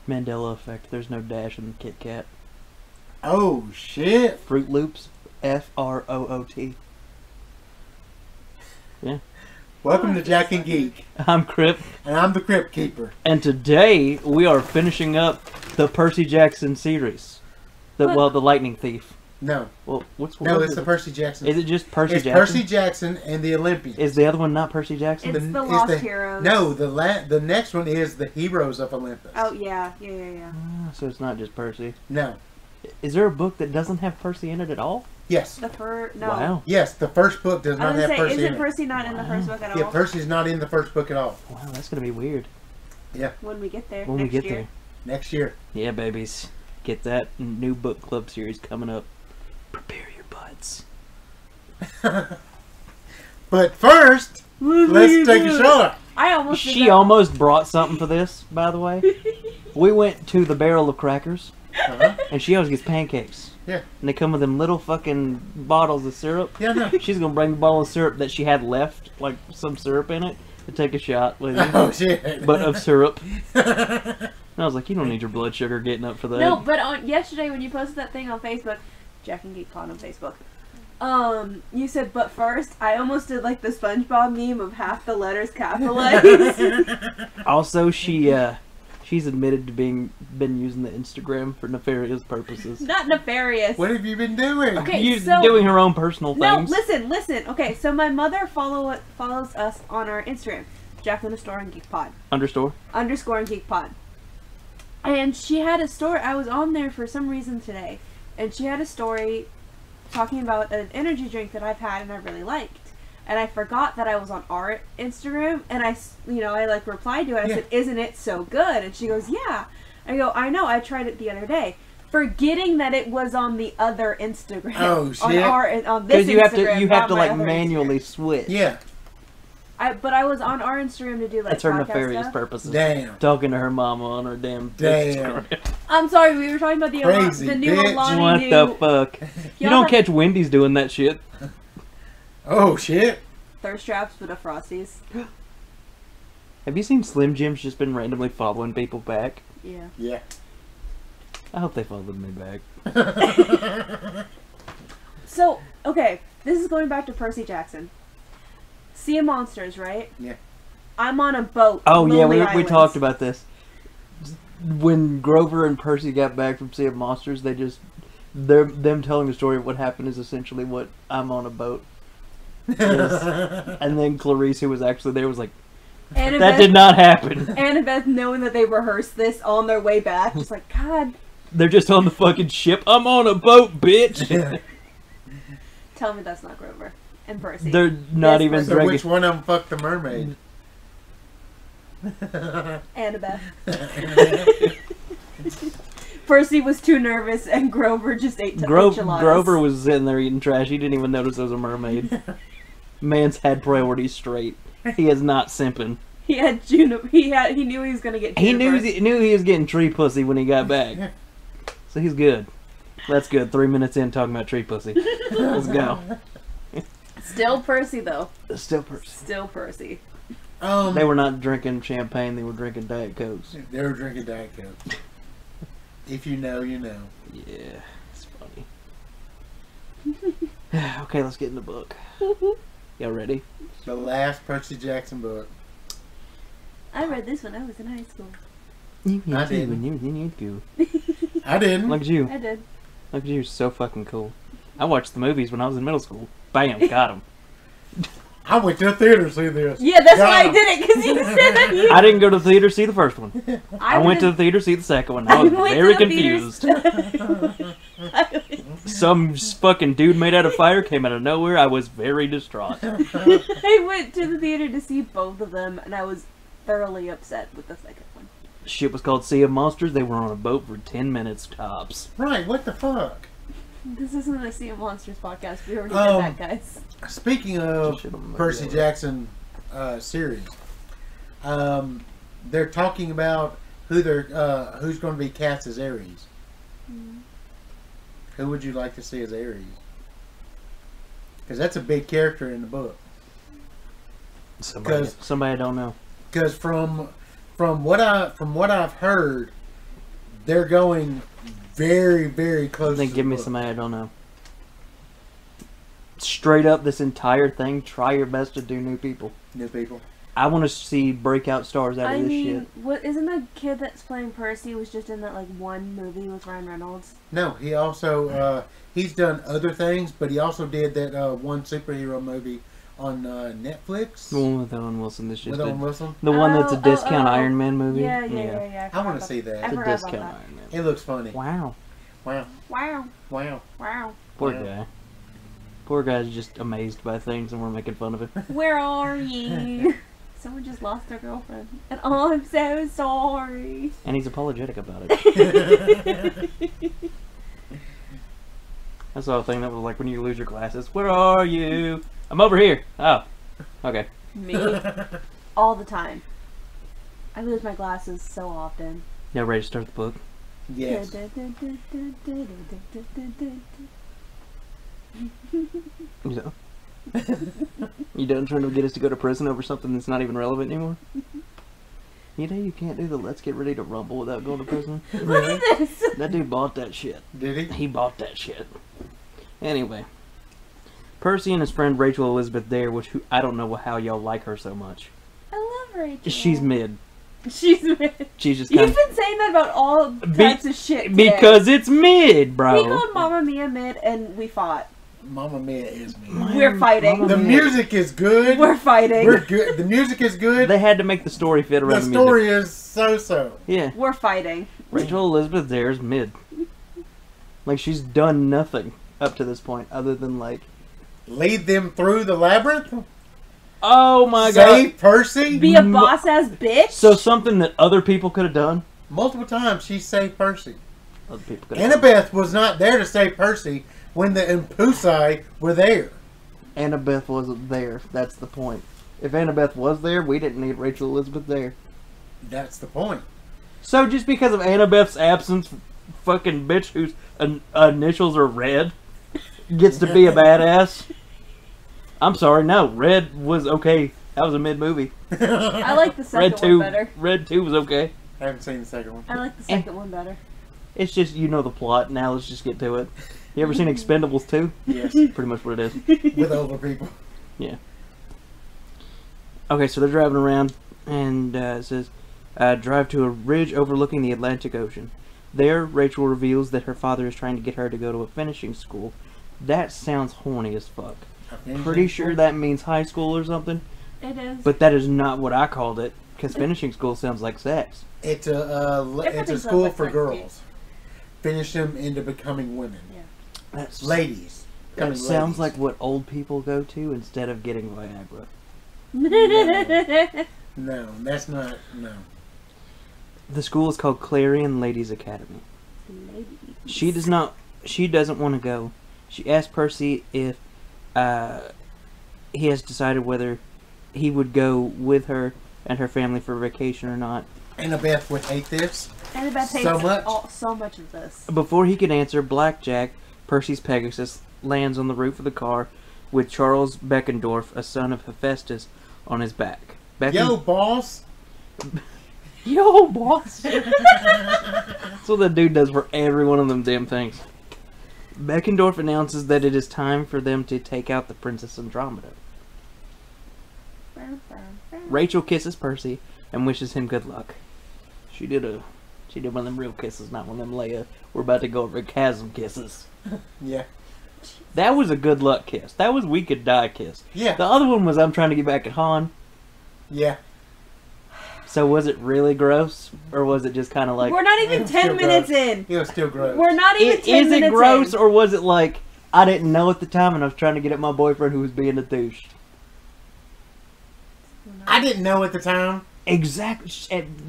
Mandela effect. There's no dash in the Kit Kat. Oh shit! Fruit Loops. F-R-O-O-T. Yeah. Welcome to Jack and Geek. I'm Crip. And I'm the Crypt Keeper. And today we are finishing up the Percy Jackson series. The Lightning Thief. No. Well, what's No, it's the Percy Jackson. Is it just Percy Jackson? It's Percy Jackson and the Olympians. Is the other one not Percy Jackson? It's the Lost Heroes. No, the next one is the Heroes of Olympus. Oh, yeah. So it's not just Percy. No. Is there a book that doesn't have Percy in it at all? Yes. No. Wow. Yes, the first book does not have Percy in it. Isn't Percy not in the first book at all? Yeah, Percy's not in the first book at all. Wow, that's going to be weird. Yeah. When we get there. When we get there. Next year. Yeah, babies. Get that new book club series coming up. Prepare your butts. But first, let's take a shot. She almost brought something for this, by the way. We went to the Barrel of Crackers, and she always gets pancakes. Yeah. And they come with them little fucking bottles of syrup. Yeah, no. She's going to bring the bottle of syrup that she had left, like some syrup in it, to take a shot with it. Oh, shit. But of syrup. And I was like, you don't need your blood sugar getting up for that. No, but yesterday when you posted that thing on Facebook, Jack and Geek Pod on Facebook, you said, but first, I almost did like the SpongeBob meme of half the letters capitalized. Also, she's admitted to been using the Instagram for nefarious purposes. Not nefarious. What have you been doing? Okay, doing her own personal things. No, listen. Okay, so my mother follows us on our Instagram, Jack_and Geek Pod. Underscore and Geek Pod. And she had a story. I was on there for some reason today, and she had a story talking about an energy drink that I've had and I really liked. And I forgot that I was on our Instagram, and I like replied to it. I said, "Isn't it so good?" And she goes, "Yeah." I go, "I know. I tried it the other day," forgetting that it was on the other Instagram. Oh shit! On this Instagram, because you have to like manually switch. Yeah. But I was on our Instagram to do like. That's her nefarious purposes. Damn. Talking to her mama on her damn Instagram. I'm sorry, we were talking about the new Alani. What the fuck? You don't catch Wendy's doing that shit. Oh shit! Thirst traps for the Frosties. Have you seen Slim Jim's just been randomly following people back? Yeah. Yeah. I hope they followed me back. So, okay, this is going back to Percy Jackson. Sea of Monsters, right? Yeah. I'm on a boat. Oh yeah, we talked about this. When Grover and Percy got back from Sea of Monsters, them telling the story of what happened is essentially what I'm on a boat. And then Clarice, who was actually there, was like, Annabeth, that did not happen. Annabeth, knowing that they rehearsed this on their way back, just like, God. They're just on the fucking ship. I'm on a boat, bitch. Tell me that's not Grover and Percy. They're not even So drinking. which one of them fucked the mermaid? Annabeth. Percy was too nervous, and Grover just ate enchiladas. Grover was sitting there eating trash. He didn't even notice there was a mermaid. Man's had priorities straight. He is not simping. He had Juniper. He knew he was gonna get Juniper. He knew he was getting tree pussy when he got back. So he's good. That's good. 3 minutes in talking about tree pussy. Let's go. Still Percy though. Still Percy. Still Percy. They were not drinking champagne. They were drinking Diet Cokes. They were drinking Diet Coke. If you know, you know. Yeah, it's funny. Okay, let's get in the book. Y'all ready? The last Percy Jackson book. I read this when I was in high school. I did. When you were in school. I didn't. Look at you. I did. Look at you. So fucking cool. I watched the movies when I was in middle school. Bam, got him. I went to the theater to see this. Yeah, that's why I did it, because you said that. I didn't go to the theater to see the first one. I went to the theater to see the second one. I was very confused. Some fucking dude made out of fire came out of nowhere. I was very distraught. I went to the theater to see both of them, and I was thoroughly upset with the second one. Shit was called Sea of Monsters. They were on a boat for 10 minutes tops. Right, what the fuck? This isn't a Sea of Monsters podcast. We already did that, guys. Speaking of Percy Jackson series, they're talking about who's going to be cast as Ares. Who would you like to see as Ares? Because that's a big character in the book. Somebody I don't know. Because from what I've heard, they're going very, very close. Then to give the me book. some I don't know. Straight up, this entire thing, try your best to do new people. New people. I want to see breakout stars out of this shit. What isn't the kid that's playing Percy was just in that like one movie with Ryan Reynolds? No, he also he's done other things, but he also did that one superhero movie on Netflix. The one with Owen Wilson. This With shit. Owen Wilson. The one that's a discount Iron Man movie. Yeah. I want to see that. I It's a forgot about discount that. Iron Man. It looks funny. Wow. Wow. Wow. Wow. Wow. Poor Yeah. guy. Poor guy's just amazed by things and we're making fun of him. Where are you? Someone just lost their girlfriend. And oh, I'm so sorry. And he's apologetic about it. I saw a thing that was like when you lose your glasses. Where are you? I'm over here. Oh. Okay. Me. All the time. I lose my glasses so often. Now ready to start the book? Yes. You know? You done trying to get us to go to prison over something that's not even relevant anymore? You know you can't do the let's get ready to rumble without going to prison? Look at this! That dude bought that shit. Did he? He bought that shit. Anyway. Percy and his friend Rachel Elizabeth Dare, which I don't know how y'all like her so much. I love Rachel. She's mid. She's mid. She's just You've kind been saying that about all types of shit today. because it's mid, bro. We called Mamma Mia mid and we fought. Mamma Mia is me. We're fighting. Mamma The Mia. music is good. We're fighting. We're good. The music is good. They had to make the story fit around The the music. story is so-so. Yeah. We're fighting. Rachel Elizabeth Dare's mid. Like, she's done nothing up to this point other than, like... Lead them through the labyrinth. Oh my god. Save Percy. Be a boss ass bitch. So something that other people could have done, Multiple times she saved Percy. other people could have Annabeth was not there to save Percy when the Impulsi were there. Annabeth wasn't there. That's the point. If Annabeth was there, we didn't need Rachel Elizabeth there. That's the point. So just because of Annabeth's absence, fucking bitch whose initials are red gets to be a badass? I'm sorry, no. Red was okay. That was a mid movie. I like the second Red 2, one better. Red 2 was okay. I haven't seen the second one. I like the second one better. It's just, you know the plot. Now let's just get to it. You ever seen Expendables 2? Yes. Pretty much what it is. With older people. Yeah. Okay, so they're driving around, and it says, drive to a ridge overlooking the Atlantic Ocean. There, Rachel reveals that her father is trying to get her to go to a finishing school. That sounds horny as fuck. Pretty sure that means high school or something, It is. but that is not what I called it, because finishing school sounds like sex. It's a Everything school sounds for like sex, girls. Finish them into becoming women. That's, Ladies. that Becoming sounds ladies. like what old people go to instead of getting Viagra. No, that's not. No. The school is called Clarion Ladies Academy. Ladies. She doesn't want to go. She asked Percy if he has decided whether he would go with her and her family for vacation or not. Annabeth would hate this. Annabeth hates So much. so much of this. Before he could answer, Blackjack, Percy's Pegasus, lands on the roof of the car with Charles Beckendorf, a son of Hephaestus, on his back. Yo, boss. Yo, boss! That's what that dude does for every one of them damn things. Beckendorf announces that it is time for them to take out the Princess Andromeda. Rachel kisses Percy and wishes him good luck. She did one of them real kisses, not one of them Leia. We're about to go over chasm kisses. Yeah. That was a good luck kiss. That was we could die kiss. Yeah. The other one was I'm trying to get back at Han. Yeah. So was it really gross, or was it just kind of like? We're not even It's 10 still minutes gross. in. It was still gross. We're not even 10 Is minutes it gross, in. or was it like I didn't know at the time and I was trying to get at my boyfriend who was being a douche? I didn't know at the time. Exactly.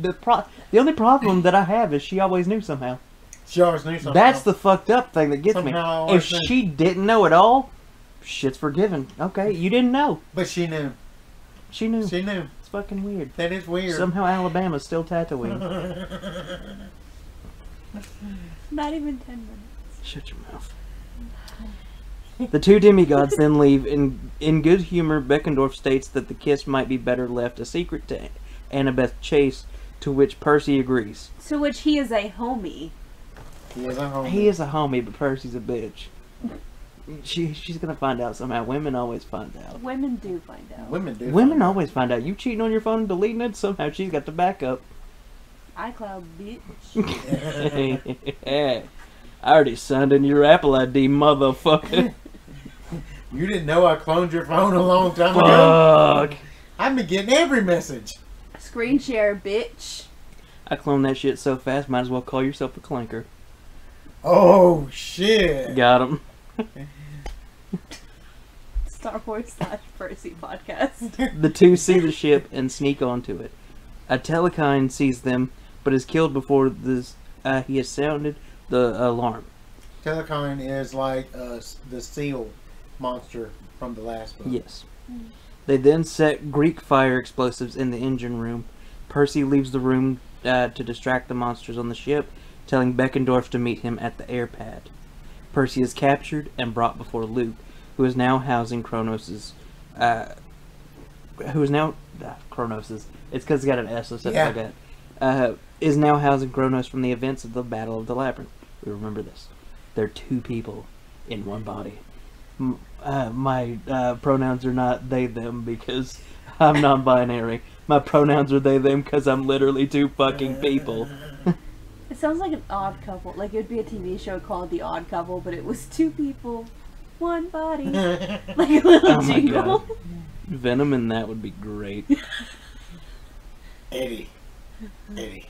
The only problem that I have is she always knew somehow. She always knew something. That's the fucked up thing that gets Somehow me. If always knew. she didn't know at all, shit's forgiven. Okay, you didn't know. But she knew. She knew. She knew. It's fucking weird. That is weird. Somehow Alabama's still Tatooine. Not even 10 minutes. Shut your mouth. The two demigods then leave. In good humor, Beckendorf states that the kiss might be better left a secret to Annabeth Chase, to which Percy agrees. To which he is a homie. He is a homie. He is a homie, but Percy's a bitch. She's gonna find out somehow. Women always find out. Women do find out. Women Always find out. You cheating on your phone and deleting it, somehow she's got the backup. iCloud, bitch. I already signed in your Apple ID, motherfucker. You didn't know I cloned your phone a long time ago? Fuck. I've been getting every message. Screen share, bitch. I cloned that shit so fast, might as well call yourself a clanker. Oh, shit. Got him. Star Wars / Percy podcast. The two see the ship and sneak onto it. A telekine sees them, but is killed before he has sounded the alarm. Telekine is like the seal monster from the last book. Yes. They then set Greek fire explosives in the engine room. Percy leaves the room to distract the monsters on the ship, telling Beckendorf to meet him at the air pad. Percy is captured and brought before Luke, who is now housing Kronos's. Kronos's. It's because it's got an S, so something like that. Is now housing Kronos from the events of the Battle of the Labyrinth. We remember this. They're two people in one body. My pronouns are not they, them, because I'm non-binary. My pronouns are they, them, because I'm literally two fucking people. It sounds like an odd couple. Like it would be a TV show called The Odd Couple, but it was two people, one body. Like a little Oh my jingle. God. Venom in that would be great. Eddie.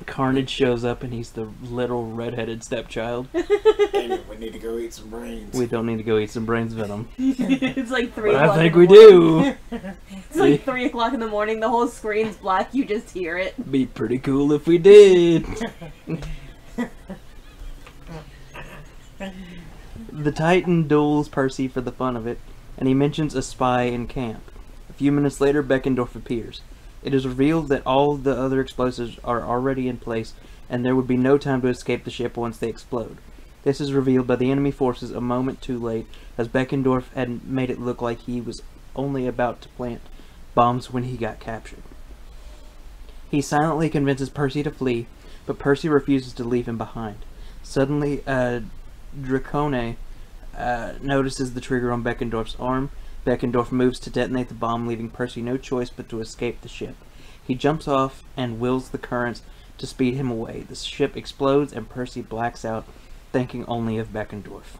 Carnage shows up and he's the little redheaded stepchild. Eddie, we need to go eat some brains. We don't need to go eat some brains, Venom. It's like 3 But o'clock. I think in we the morning. do. It's like 3 o'clock in the morning. The whole screen's black. You just hear it. Be pretty cool if we did. The Titan duels Percy for the fun of it, and he mentions a spy in camp. A few minutes later, Beckendorf appears. It is revealed that all the other explosives are already in place, and there would be no time to escape the ship once they explode. This is revealed by the enemy forces a moment too late, as Beckendorf had made it look like he was only about to plant bombs when he got captured. He silently convinces Percy to flee, but Percy refuses to leave him behind. Suddenly, Dracone notices the trigger on Beckendorf's arm. Beckendorf moves to detonate the bomb, leaving Percy no choice but to escape the ship. He jumps off and wills the currents to speed him away. The ship explodes and Percy blacks out, thinking only of Beckendorf.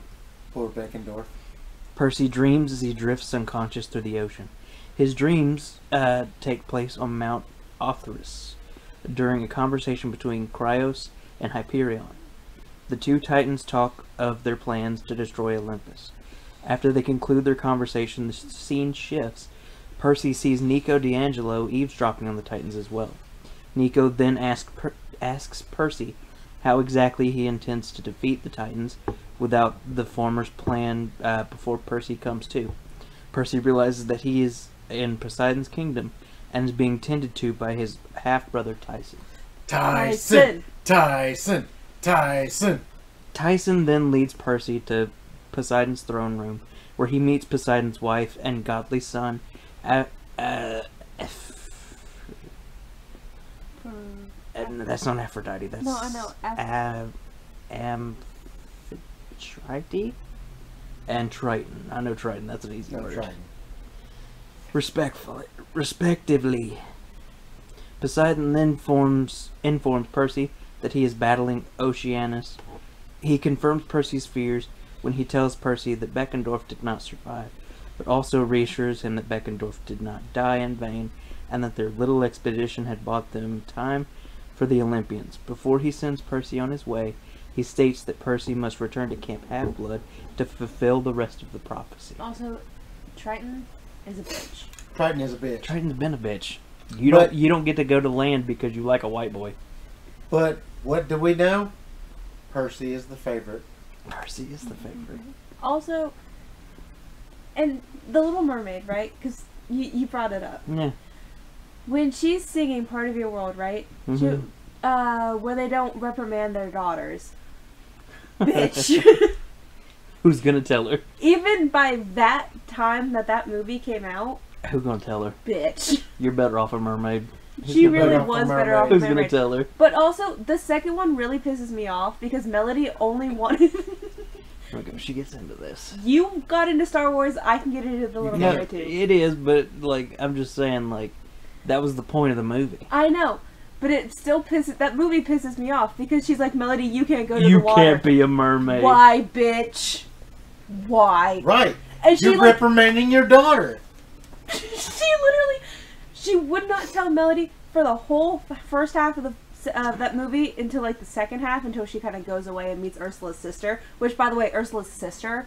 Poor Beckendorf. Percy dreams as he drifts unconscious through the ocean. His dreams take place on Mount Othrys during a conversation between Cryos and Hyperion. The two Titans talk of their plans to destroy Olympus. After they conclude their conversation, the scene shifts. Percy sees Nico D'Angelo eavesdropping on the Titans as well. Nico then asks Percy how exactly he intends to defeat the Titans without the former's plan before Percy comes to. Percy realizes that he is in Poseidon's kingdom and is being tended to by his half-brother Tyson. Tyson Tyson then leads Percy to Poseidon's throne room, where he meets Poseidon's wife and godly son, that's not Aphrodite, that's... No, I know. Amphitrite? And Triton. I know Triton, that's an easy word. Triton. Respectively. Poseidon then informs Percy that he is battling Oceanus. He confirms Percy's fears when he tells Percy that Beckendorf did not survive, but also reassures him that Beckendorf did not die in vain, and that their little expedition had bought them time for the Olympians. Before he sends Percy on his way, he states that Percy must return to Camp Half-Blood to fulfill the rest of the prophecy. Also, Triton is a bitch. Triton is a bitch. Triton's been a bitch. You don't get to go to land because you like a white boy. But what do we know? Percy is the favorite. Percy is the favorite. Also, and the Little Mermaid, right? Because you brought it up. Yeah. When she's singing Part of Your World, right? Mm-hmm. Where they don't reprimand their daughters. Bitch. Who's gonna tell her? Even by that time that movie came out. Who's gonna tell her? Bitch. You're better off a mermaid. She gonna really put off was a better mermaid? off Who's with gonna Mermaid. tell her? But also, the second one really pisses me off because Melody only wanted. Okay, she gets into this. You got into Star Wars, I can get into The Little No, Mermaid too. it is, but like I'm just saying, like that was the point of the movie. I know, but it still pisses. That movie pisses me off because she's like, Melody, you can't go to You the water. can't be a mermaid. Why, bitch? Why? Right. And she You're like, reprimanding your daughter. she would not tell Melody for the whole first half of that movie until like the second half, until she kind of goes away and meets Ursula's sister, which, by the way, Ursula's sister.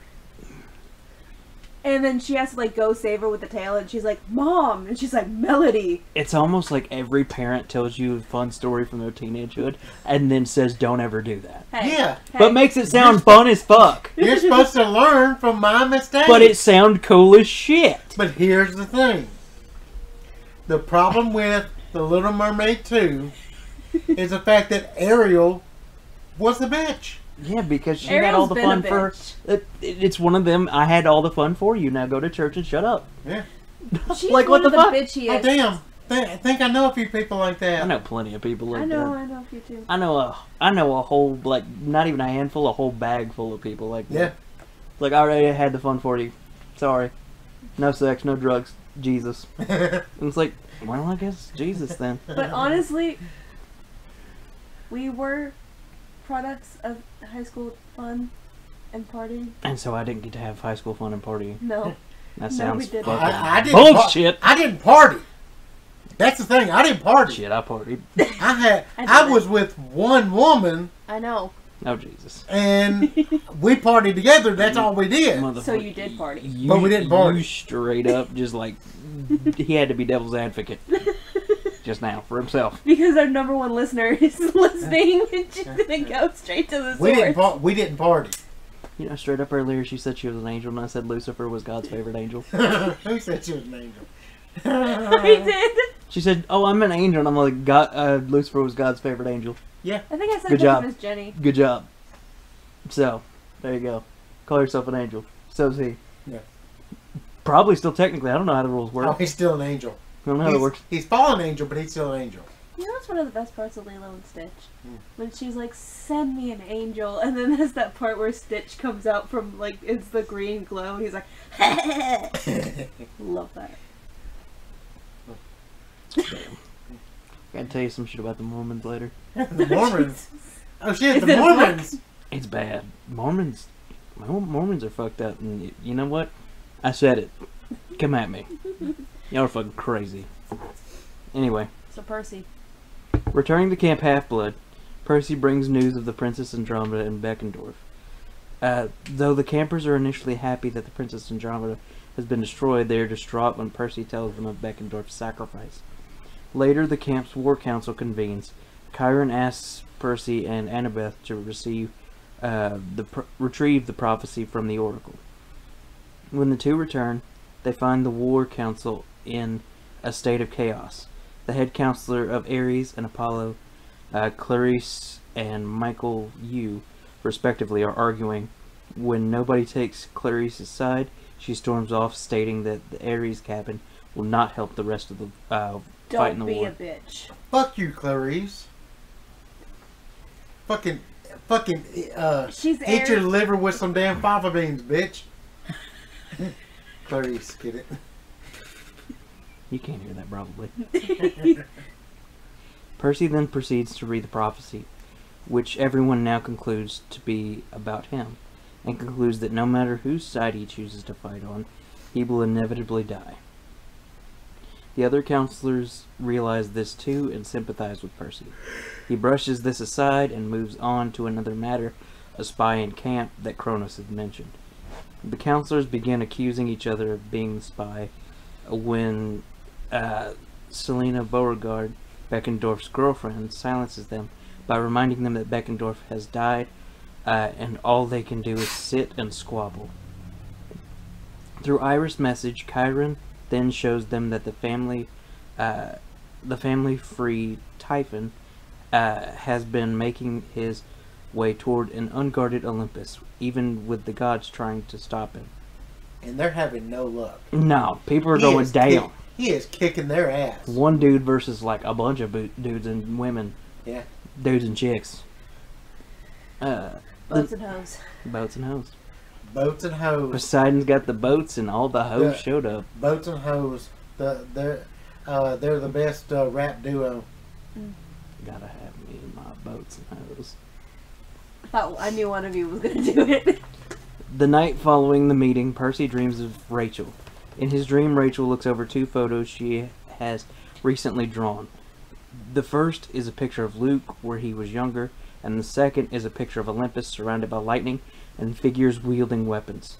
And then she has to like go save her with the tail, and she's like, Mom, and she's like, Melody. It's almost like every parent tells you a fun story from their teenagehood and then says, "Don't ever do that." Hey, Yeah. hey. But makes it sound fun as fuck. You're supposed to learn from my mistakes. But it sound cool as shit. But here's the thing. The problem with The Little Mermaid 2 is the fact that Ariel was the bitch. Yeah, because she had Ariel's all the been fun a for. bitch. It's one of them. I had all the fun for you. Now go to church and shut up. Yeah. She's Like, one what of the the fuck? bitchiest. Oh, damn. I think I know a few people like that. I know plenty of people like I know that. a few too. I know a whole, like, not even a handful, a whole bag full of people like that. Yeah. Like, I already had the fun for you. Sorry. No sex, no drugs. Jesus. And it's like, well, I guess Jesus then. But honestly, we were products of high school fun and partying. And so I didn't get to have high school fun and partying. No. That No, sounds we didn't. fucking I didn't bullshit. I didn't party. That's the thing. I didn't party. Shit, I partied. I I did was with one woman, I know. Oh, Jesus. and we partied together. That's all we did. So you did party. But we didn't party. You straight up just like, he had to be devil's advocate. Just now, for himself. Because our number one listener is listening and she's gonna go straight to the source. We didn't party. You know, straight up earlier she said she was an angel, and I said Lucifer was God's favorite angel. Who said she was an angel? I did. She said, "Oh, I'm an angel," and I'm like, God, Lucifer was God's favorite angel. Yeah. I think I said Good her job. name is Jenny. Good job. So, there you go. Call yourself an angel. So's he. Yeah. Probably still technically. I don't know how the rules work. Oh, he's still an angel. I don't know how it works. He's fallen angel, but he's still an angel. You know what's one of the best parts of Lilo and Stitch? Hmm. When she's like, send me an angel, and then there's that part where Stitch comes out from, like, it's the green glow, and he's like, love that. Gotta tell you some shit about the Mormons later. The Mormons. Oh shit, Is the it a Mormons. It's bad. Mormons are fucked up, and you know what? I said it. Come at me. Y'all are fucking crazy. Anyway. So Percy. Returning to Camp Half-Blood, Percy brings news of the Princess Andromeda in Beckendorf. Though the campers are initially happy that the Princess Andromeda has been destroyed, they are distraught when Percy tells them of Beckendorf's sacrifice. Later, the camp's war council convenes. Chiron asks Percy and Annabeth to retrieve the prophecy from the oracle. When the two return, they find the war council in a state of chaos. The head counselor of Ares and Apollo, Clarice and Michael Yu, respectively, are arguing. When nobody takes Clarice's side, she storms off, stating that the Ares cabin will not help the rest of the fight in Don't the be war. a bitch. Fuck you, Clarice. Fucking, She's eat your Ares. liver with some damn fava beans, bitch. Clarice, get it? You can't hear that, probably. Percy then proceeds to read the prophecy, which everyone now concludes to be about him, and concludes that no matter whose side he chooses to fight on, he will inevitably die. The other counselors realize this too and sympathize with Percy. He brushes this aside and moves on to another matter, a spy in camp that Kronos had mentioned. The counselors begin accusing each other of being the spy when Selena Beauregard, Beckendorf's girlfriend, silences them by reminding them that Beckendorf has died and all they can do is sit and squabble. Through Iris' message, Chiron then shows them that the family-free Typhon has been making his way toward an unguarded Olympus, even with the gods trying to stop him. And they're having no luck. No, people are going down. He is kicking their ass. One dude versus like a bunch of dudes and women. Yeah. Dudes and chicks. Boats and hoes. Boats and hoes. Boats and hoes. Poseidon's got the boats and all the hoes showed up. Boats and hoes. They're the best rap duo. Gotta have me in my boats and hoes. I knew one of you was gonna do it. The night following the meeting, Percy dreams of Rachel. In his dream, Rachel looks over 2 photos she has recently drawn. The first is a picture of Luke where he was younger, and the second is a picture of Olympus surrounded by lightning and figures wielding weapons.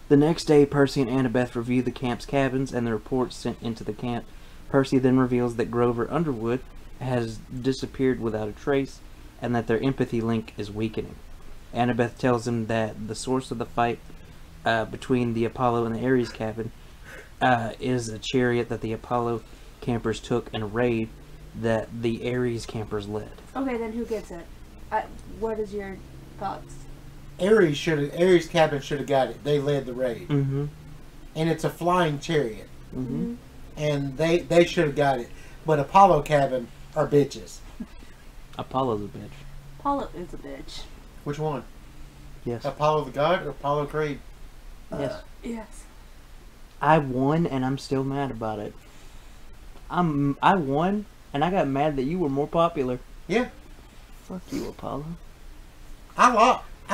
The next day, Percy and Annabeth review the camp's cabins and the reports sent into the camp. Percy then reveals that Grover Underwood has disappeared without a trace, and that their empathy link is weakening. Annabeth tells him that the source of the fight between the Apollo and the Ares cabin is a chariot that the Apollo campers took in a raid that the Ares campers led. Okay, then who gets it? What is your thoughts? Ares cabin should have got it. They led the raid. Mm-hmm. And it's a flying chariot. Mm-hmm. And they should have got it. But Apollo cabin are bitches. Apollo's a bitch. Apollo is a bitch. Which one? Yes. Apollo the god or Apollo Creed? Yes. Yes. I won and I'm still mad about it. I won and I got mad that you were more popular. Yeah. Fuck you, Apollo. I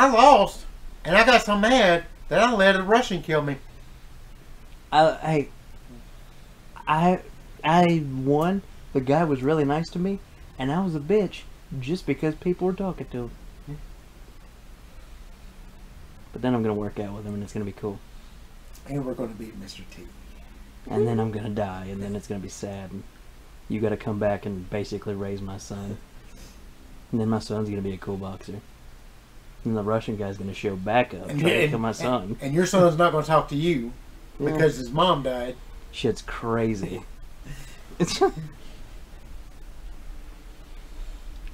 lost. And I got so mad that I let a Russian kill me. I won. The guy was really nice to me, and I was a bitch just because people were talking to him. But then I'm gonna work out with him, and it's gonna be cool. And we're gonna beat Mr. T. And then I'm gonna die, and then it's gonna be sad. And you gotta come back and basically raise my son. And then my son's gonna be a cool boxer. And the Russian guy's gonna show back up, trying to kill my son. And your son's not gonna talk to you because his mom died. Shit's crazy.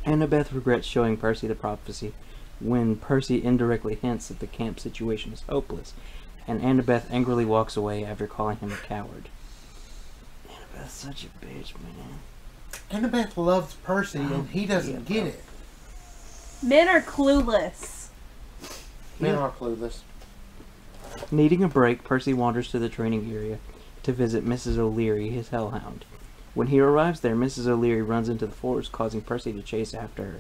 Annabeth regrets showing Percy the prophecy when Percy indirectly hints that the camp situation is hopeless, and Annabeth angrily walks away after calling him a coward. Annabeth's such a bitch, man. Annabeth loves Percy and he doesn't get it. Men are clueless. Men are clueless. Needing a break, Percy wanders to the training area to visit Mrs. O'Leary, his hellhound. When he arrives there, Mrs. O'Leary runs into the forest, causing Percy to chase after her.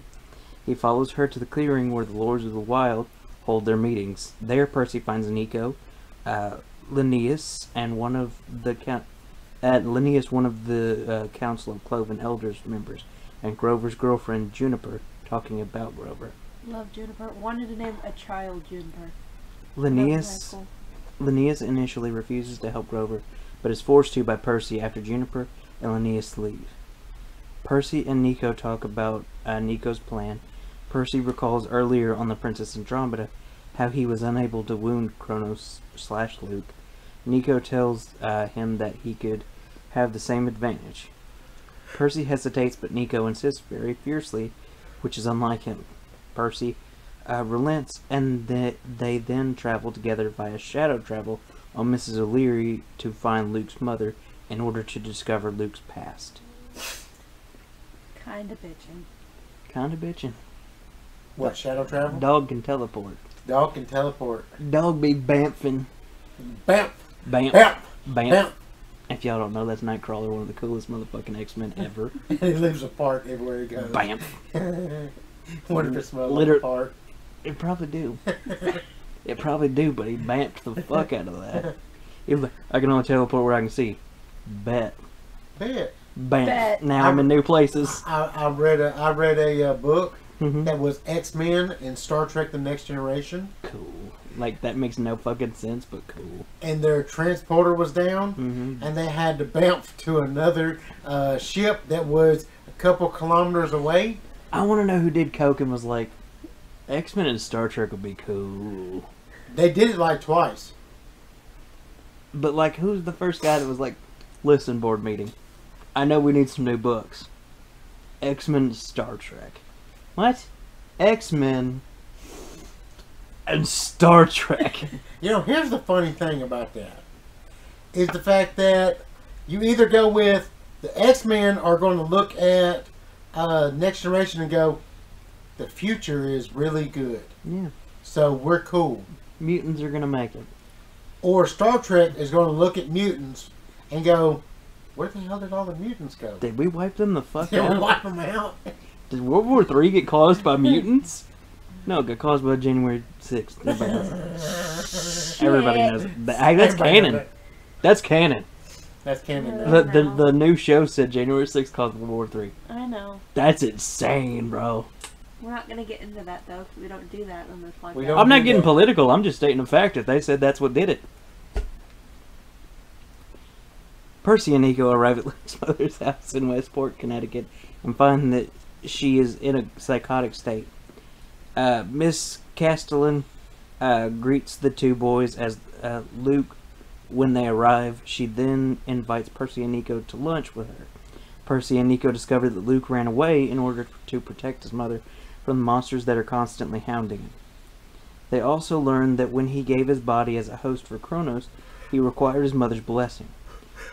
He follows her to the clearing where the Lords of the Wild hold their meetings. There, Percy finds Nico, Linnaeus, and one of the Council of Cloven Elders members, and Grover's girlfriend Juniper, talking about Grover. Love Juniper. Wanted to name a child Juniper. Linnaeus initially refuses to help Grover, but is forced to by Percy after Juniper and Linnaeus leave. Percy and Nico talk about Nico's plan. Percy recalls earlier on the Princess Andromeda how he was unable to wound Kronos/Luke. Nico tells him that he could have the same advantage. Percy hesitates, but Nico insists very fiercely, which is unlike him. Percy relents, and they then travel together via shadow travel on Mrs. O'Leary to find Luke's mother in order to discover Luke's past. Kinda bitchin'. Kinda bitchin'. What, shadow travel? Dog can teleport. Dog can teleport. Dog be bamfing. Bamf. Bamf. Bamf. Bamf. Bamf. If y'all don't know, that's Nightcrawler, one of the coolest motherfucking X-Men ever. He leaves a fart everywhere he goes. Bamf. Wonder if it smells like a fart. It probably do. It probably do, but he bamfed the fuck out of that. He was like, I can only teleport where I can see. Bet. Bet. Bam. Bet. Now I'm in new places. I read a book Mhm. that was X-Men and Star Trek The Next Generation. Cool. Like, that makes no fucking sense, but cool. And their transporter was down, and they had to bounce to another ship that was a couple kilometers away. I want to know who did coke and was like, X-Men and Star Trek would be cool. They did it like twice. But, like, who's the first guy that was like, listen, board meeting, I know we need some new books. X-Men and Star Trek. What? X-Men and Star Trek. You know, here's the funny thing about that. Is the fact that You either go with the X-Men are going to look at Next Generation and go, the future is really good. Yeah. So we're cool. Mutants are gonna make it. Or Star Trek is going to look at mutants and go, where the hell did all the mutants go? Did we wipe them the fuck Did we out? wipe them out? Did World War III get caused by mutants? No, it got caused by January 6th. Everybody knows it. Hey, that's Everybody canon. knows it. That's canon. That's canon. No. now. The new show said January 6th caused World War III. I know. That's insane, bro. We're not gonna get into that though, because we don't do that on this podcast. We don't. I'm not do getting that. political. I'm just stating a fact that they said that's what did it. Percy and Nico arrive at Luke's mother's house in Westport, Connecticut, and find that she is in a psychotic state. Miss Castellan greets the two boys as Luke. When they arrive, she then invites Percy and Nico to lunch with her. Percy and Nico discover that Luke ran away in order to protect his mother from the monsters that are constantly hounding him. They also learn that when he gave his body as a host for Kronos, he required his mother's blessing.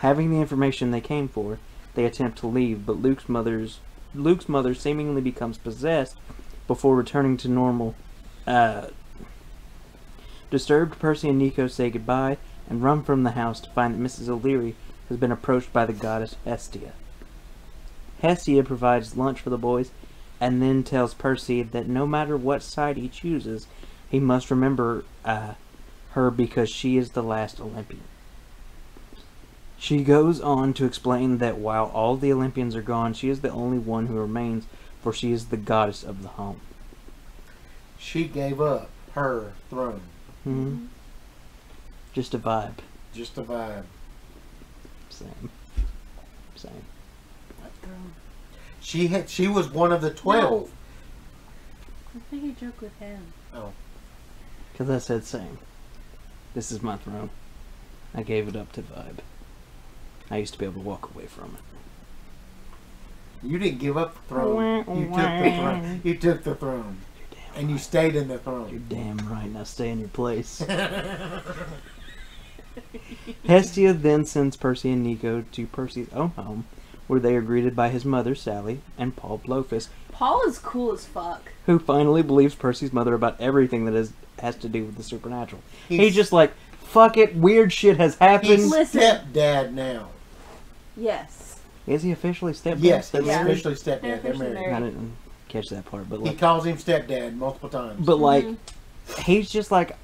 Having the information they came for, they attempt to leave, but Luke's mother seemingly becomes possessed before returning to normal. Disturbed, Percy and Nico say goodbye and run from the house to find that Mrs. O'Leary has been approached by the goddess Hestia. Hestia provides lunch for the boys and then tells Percy that no matter what side he chooses, he must remember her because she is the last Olympian. She goes on to explain that while all the Olympians are gone, she is the only one who remains, for she is the goddess of the home. She gave up her throne. Mm-hmm. Just a vibe. Just a vibe. Same. What throne? She was one of the 12. I think you joke with him. Oh. Because I said same. This is my throne. I gave it up to vibe. I used to be able to walk away from it. You didn't give up the throne. You took the throne. You took the throne. And you stayed in the You're throne. damn right. Now stay in your place. Hestia then sends Percy and Nico to Percy's own home, where they are greeted by his mother, Sally, and Paul Blofeld, Paul is cool as fuck. who finally believes Percy's mother about everything that has to do with the supernatural. He's just like, fuck it, weird shit has happened. He's Listen. stepdad now. Yes. Is he officially stepdad? Yes, They're he's Yeah. married? officially stepdad. They're They're officially married. I didn't catch that part, but He like, calls him stepdad multiple times. but like, he's just like,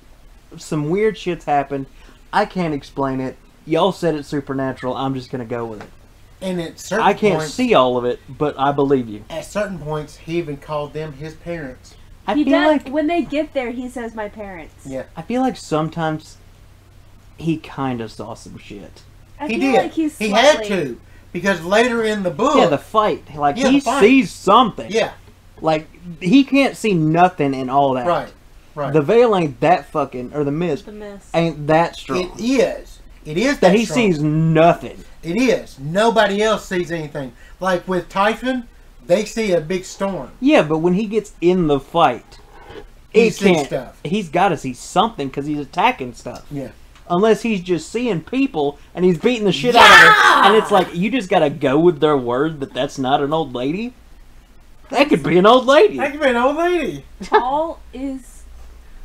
some weird shit's happened. I can't explain it. Y'all said it's supernatural. I'm just gonna go with it. And at certain I can't points, see all of it, but I believe you. At certain points, he even called them his parents. I He feel does. like When they get there, he says, "My parents." Yeah, I feel like sometimes he kind of saw some shit. I he feel did. like he's he had slightly- to because later in the book, Yeah, the fight. Like Yeah, he the fight. sees something. yeah, Like he can't see nothing in all that. right, right. The veil ain't that fucking, or the mist The mist. ain't that strong. It is. It is that that he strong. sees nothing. It is. Nobody else sees anything. Like with Typhon, they see a big storm. Yeah, but when he gets in the fight, He he sees can't. stuff. He's got to see something because he's attacking stuff. Yeah. Unless he's just seeing people and he's beating the shit out of them, and it's like you just gotta go with their word that that's not an old lady. That could be an old lady. That could be an old lady. Paul is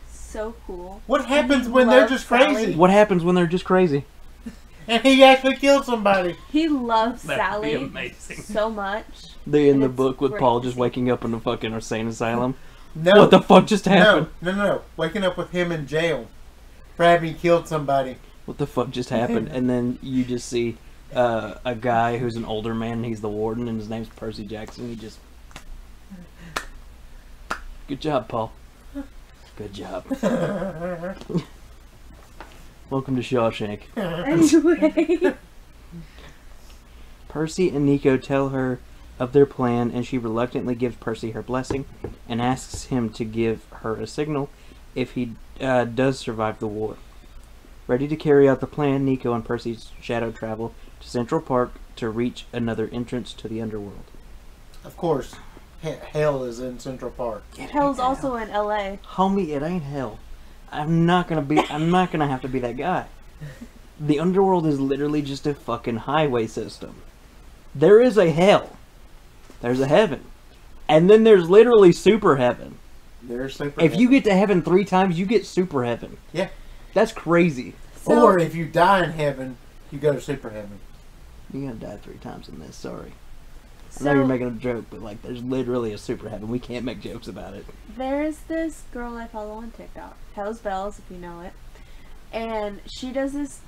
so cool. What happens He when they're loves just Sally. crazy? What happens when they're just crazy? And he actually killed somebody. He loves That'd be Sally amazing. so much. They're in And the it's book with great Paul to just see. waking up in the fucking insane asylum. No. What the fuck just happened? No. Waking up with him in jail for having killed somebody. What the fuck just happened? And then you just see a guy who's an older man. He's the warden, and his name's Percy Jackson. He just, good job, Paul. Good job. Welcome to Shawshank. Anyway. Percy and Nico tell her of their plan, and she reluctantly gives Percy her blessing and asks him to give her a signal if he does survive the war. Ready to carry out the plan, Nico and Percy shadow travel to Central Park to reach another entrance to the underworld. Of course, hell is in Central Park. Hell's also in LA. Homie, it ain't hell. I'm not gonna have to be that guy. the underworld is literally just a fucking highway system. There is a hell. There's a heaven. And then there's literally super heaven. There's super If heaven. you get to heaven 3 times, you get super heaven. Yeah. That's crazy. So, Or if you die in heaven, you go to super heaven. You're gonna die 3 times in this, sorry. I so know you're making a joke, but like, there's literally a super heaven. We can't make jokes about it. there's this girl I follow on TikTok, Hell's Bells, if you know it, and she does this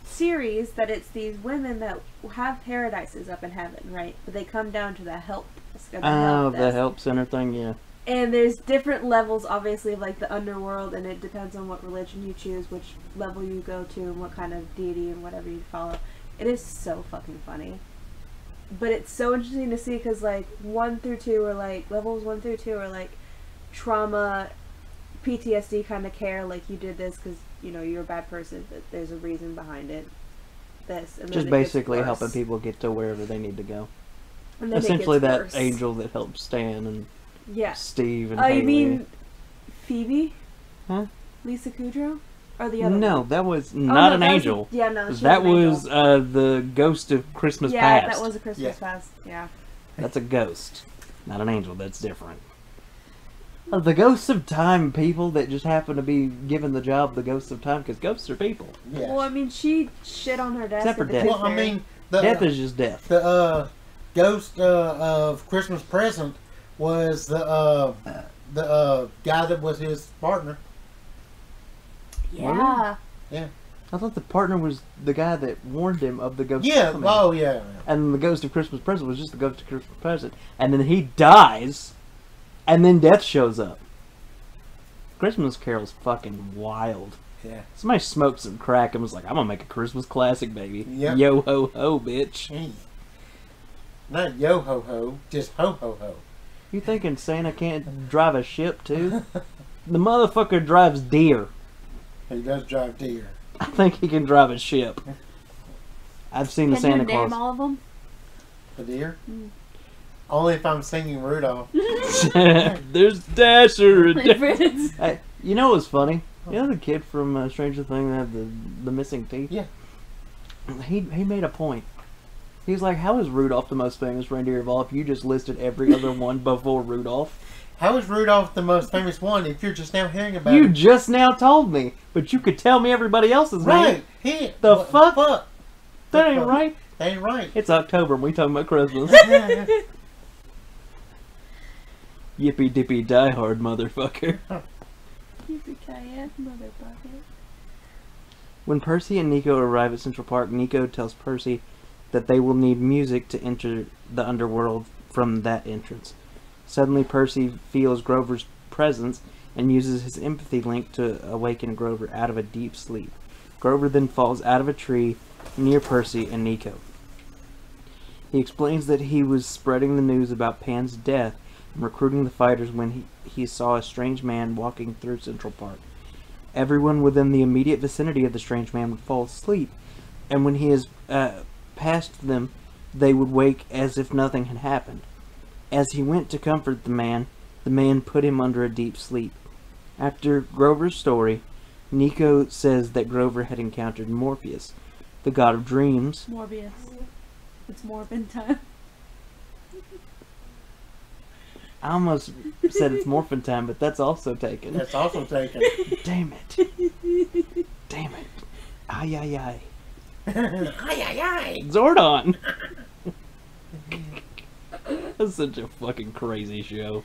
series that it's these women that have paradises up in heaven, right? But they come down to the help. Oh, the help center thing, yeah. And there's different levels, obviously, of like the underworld, and it depends on what religion you choose, which level you go to, and what kind of deity and whatever you follow. It is so fucking funny. But it's so interesting to see because, like, 1 through 2 are like, levels 1 through 2 are like trauma, PTSD kind of care, like you did this because, you know, you're a bad person, but there's a reason behind it. This. And then Just it gets basically worse. helping people get to wherever they need to go. And then it Essentially gets that worse. angel that helped Stan and Yeah. Steve and Oh, you Haley. mean Phoebe? Huh? Lisa Kudrow? Or the other No, one? that was Oh, not no, an that was angel. yeah, no. She That an was angel. the ghost of Christmas Yeah, past. that was a Christmas Yeah. past. Yeah. That's a ghost, not an angel. That's different. The ghosts of time, people that just happen to be given the job, the ghosts of time, because ghosts are people. Yes. Well, I mean, she shit on her desk. Except for at the death. Tooth Well, I Fairy. mean, the Death is just death. the ghost of Christmas Present was the guy that was his partner. Yeah. I thought the partner was the guy that warned him of the ghost. Yeah. coming. Oh, yeah. And the ghost of Christmas present was just the ghost of Christmas present. And then he dies, and then death shows up. Christmas Carol's fucking wild. Yeah. Somebody smoked some crack and was like, I'm gonna make a Christmas classic, baby. Yep. Yo ho ho, bitch. Hey. Not yo ho ho, just ho ho ho. You thinking Santa can't drive a ship too? The motherfucker drives deer. He does drive deer. I think he can drive a ship. I've seen the Can Santa you name Claus. all of them? The deer? Mm. Only if I'm singing Rudolph. There's Dasher and Favorites. Hey, you know what's funny? You know the kid from Stranger Things that had the missing teeth? Yeah. He made a point. He's like, how is Rudolph the most famous reindeer of all if you just listed every other one before Rudolph? How is Rudolph the most famous one if you're just now hearing about You it? just now told me, but you could tell me everybody else's name. Right. He, The what fuck? That ain't fuck? right. That ain't right. It's October and we talking about Christmas. Yippee dippy die hard, motherfucker. Yippee-ki-yay, motherfucker. When Percy and Nico arrive at Central Park, Nico tells Percy that they will need music to enter the underworld from that entrance. Suddenly, Percy feels Grover's presence and uses his empathy link to awaken Grover out of a deep sleep. Grover then falls out of a tree near Percy and Nico. He explains that he was spreading the news about Pan's death and recruiting the fighters when he saw a strange man walking through Central Park. Everyone within the immediate vicinity of the strange man would fall asleep, and when he is past them, they would wake as if nothing had happened. As he went to comfort the man put him under a deep sleep. After Grover's story, Nico says that Grover had encountered Morpheus, the god of dreams. Morbius. It's Morbin time. I almost said it's morphin time, but that's also taken. That's also taken. Damn it. Damn it. Ay, ay, ay. Ay, ay, ay. Zordon! That's such a fucking crazy show.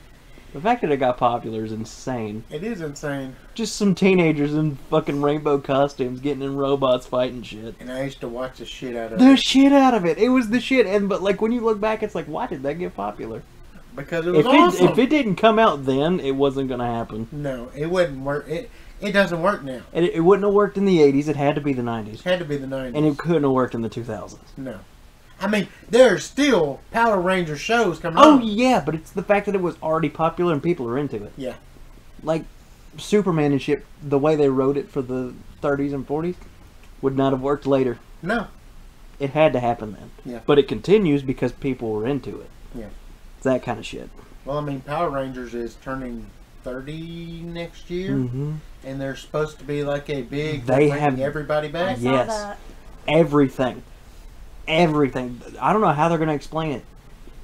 The fact that it got popular is insane. It is insane. Just some teenagers in fucking rainbow costumes getting in robots fighting shit. And I used to watch the shit out of The it. shit out of it. It was the shit. But like when you look back, it's like, why did that get popular? Because it was If awesome. if it didn't come out then, it wasn't gonna happen. No, it wouldn't work. It doesn't work now. It wouldn't have worked in the 80s. It had to be the 90s. It had to be the 90s. And it couldn't have worked in the 2000s. No. I mean, there's still Power Ranger shows coming Oh on. yeah, but it's the fact that it was already popular and people are into it. Yeah. Like Superman and shit, the way they wrote it for the 30s and 40s would not have worked later. No. It had to happen then. Yeah. But it continues because people were into it. Yeah. It's that kind of shit. Well, I mean, Power Rangers is turning 30 next year. Mm-hmm. And there's supposed to be like a big, They bringing have- everybody I back. saw Yes. that. Everything. Everything. I don't know how they're going to explain it.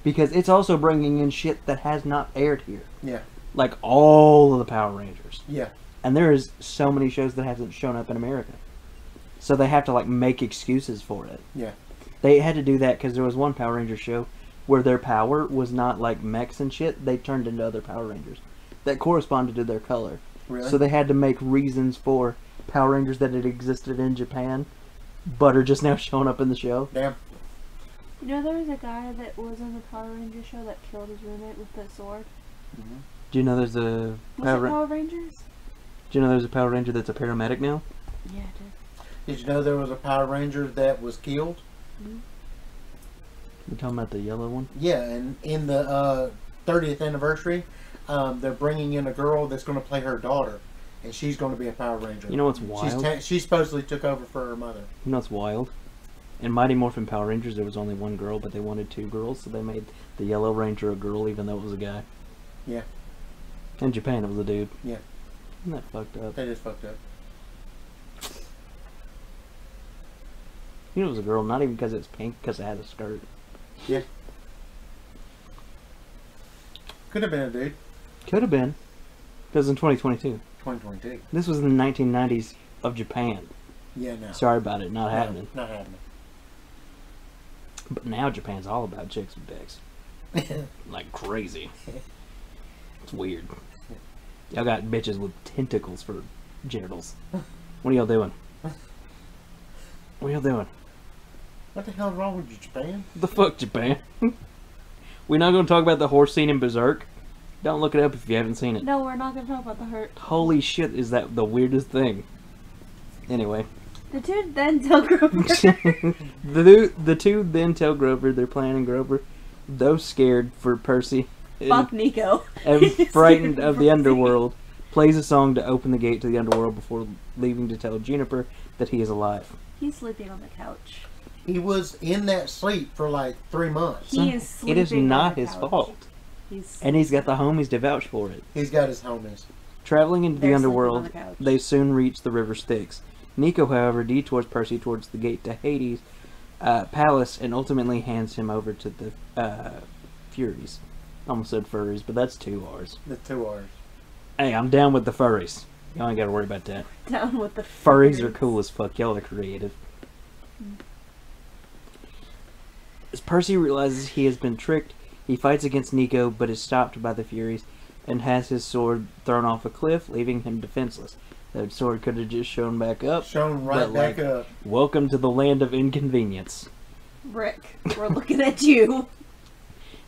Because it's also bringing in shit that has not aired here. Yeah. Like all of the Power Rangers. Yeah. And there is so many shows that hasn't shown up in America. So they have to like make excuses for it. Yeah. They had to do that because there was one Power Ranger show where their power was not like mechs and shit. They turned into other Power Rangers that corresponded to their color. Really? So they had to make reasons for Power Rangers that had existed in Japan, but are just now showing up in the show. Damn. You know, there was a guy that was on the Power Ranger show that killed his roommate with the sword. Mm-hmm. Do you know there's a Was it Power Rangers? Do you know there's a Power Ranger that's a paramedic now? Yeah, I did. Did you know there was a Power Ranger that was killed? Mm-hmm. You're talking about the yellow one? Yeah, and in the 30th anniversary, they're bringing in a girl that's going to play her daughter, and she's going to be a Power Ranger. You know what's wild? She supposedly took over for her mother. You know what's wild? In Mighty Morphin Power Rangers, there was only one girl, but they wanted two girls, so they made the Yellow Ranger a girl, even though it was a guy. Yeah. In Japan, it was a dude. Yeah. Isn't that fucked up? They just fucked up. You know it was a girl, not even because it's pink, because it had a skirt. Yeah. Could have been a dude. Could have been. Because in 2022. 2022. This was in the 1990s of Japan. Yeah, no. Sorry about it, not No, happening. Not happening. But now Japan's all about chicks with dicks. Like crazy. It's weird. Y'all got bitches with tentacles for genitals. What are y'all doing? What are y'all doing? What the hell's wrong with you, Japan? The fuck, Japan? We're not going to talk about the horse scene in Berserk. Don't look it up if you haven't seen it. No, we're not going to talk about the hurt. Holy shit, is that the weirdest thing? Anyway. The two then tell Grover. the two then tell Grover they're planning Grover, though scared for Percy Fuck Nico. and frightened of the underworld, plays a song to open the gate to the underworld before leaving to tell Juniper that he is alive. He's sleeping on the couch. He was in that sleep for like 3 months. He is sleeping It is on not the his couch. fault. He's And he's got the homies to vouch for it. He's got his homies. Traveling into They're the sleeping underworld, on the couch. they soon reach the river Styx. Nico, however, detours Percy towards the gate to Hades' palace and ultimately hands him over to the Furies. Almost said furries, but that's 2 R's. The 2 R's. Hey, I'm down with the furries. Y'all ain't gotta worry about that. down with the Furries are cool as fuck. Y'all are creative. As Percy realizes he has been tricked, he fights against Nico, but is stopped by the Furies and has his sword thrown off a cliff, leaving him defenseless. That sword could have just shown back up. Shown right but, back like, up. Welcome to the land of inconvenience. Rick, we're looking at you.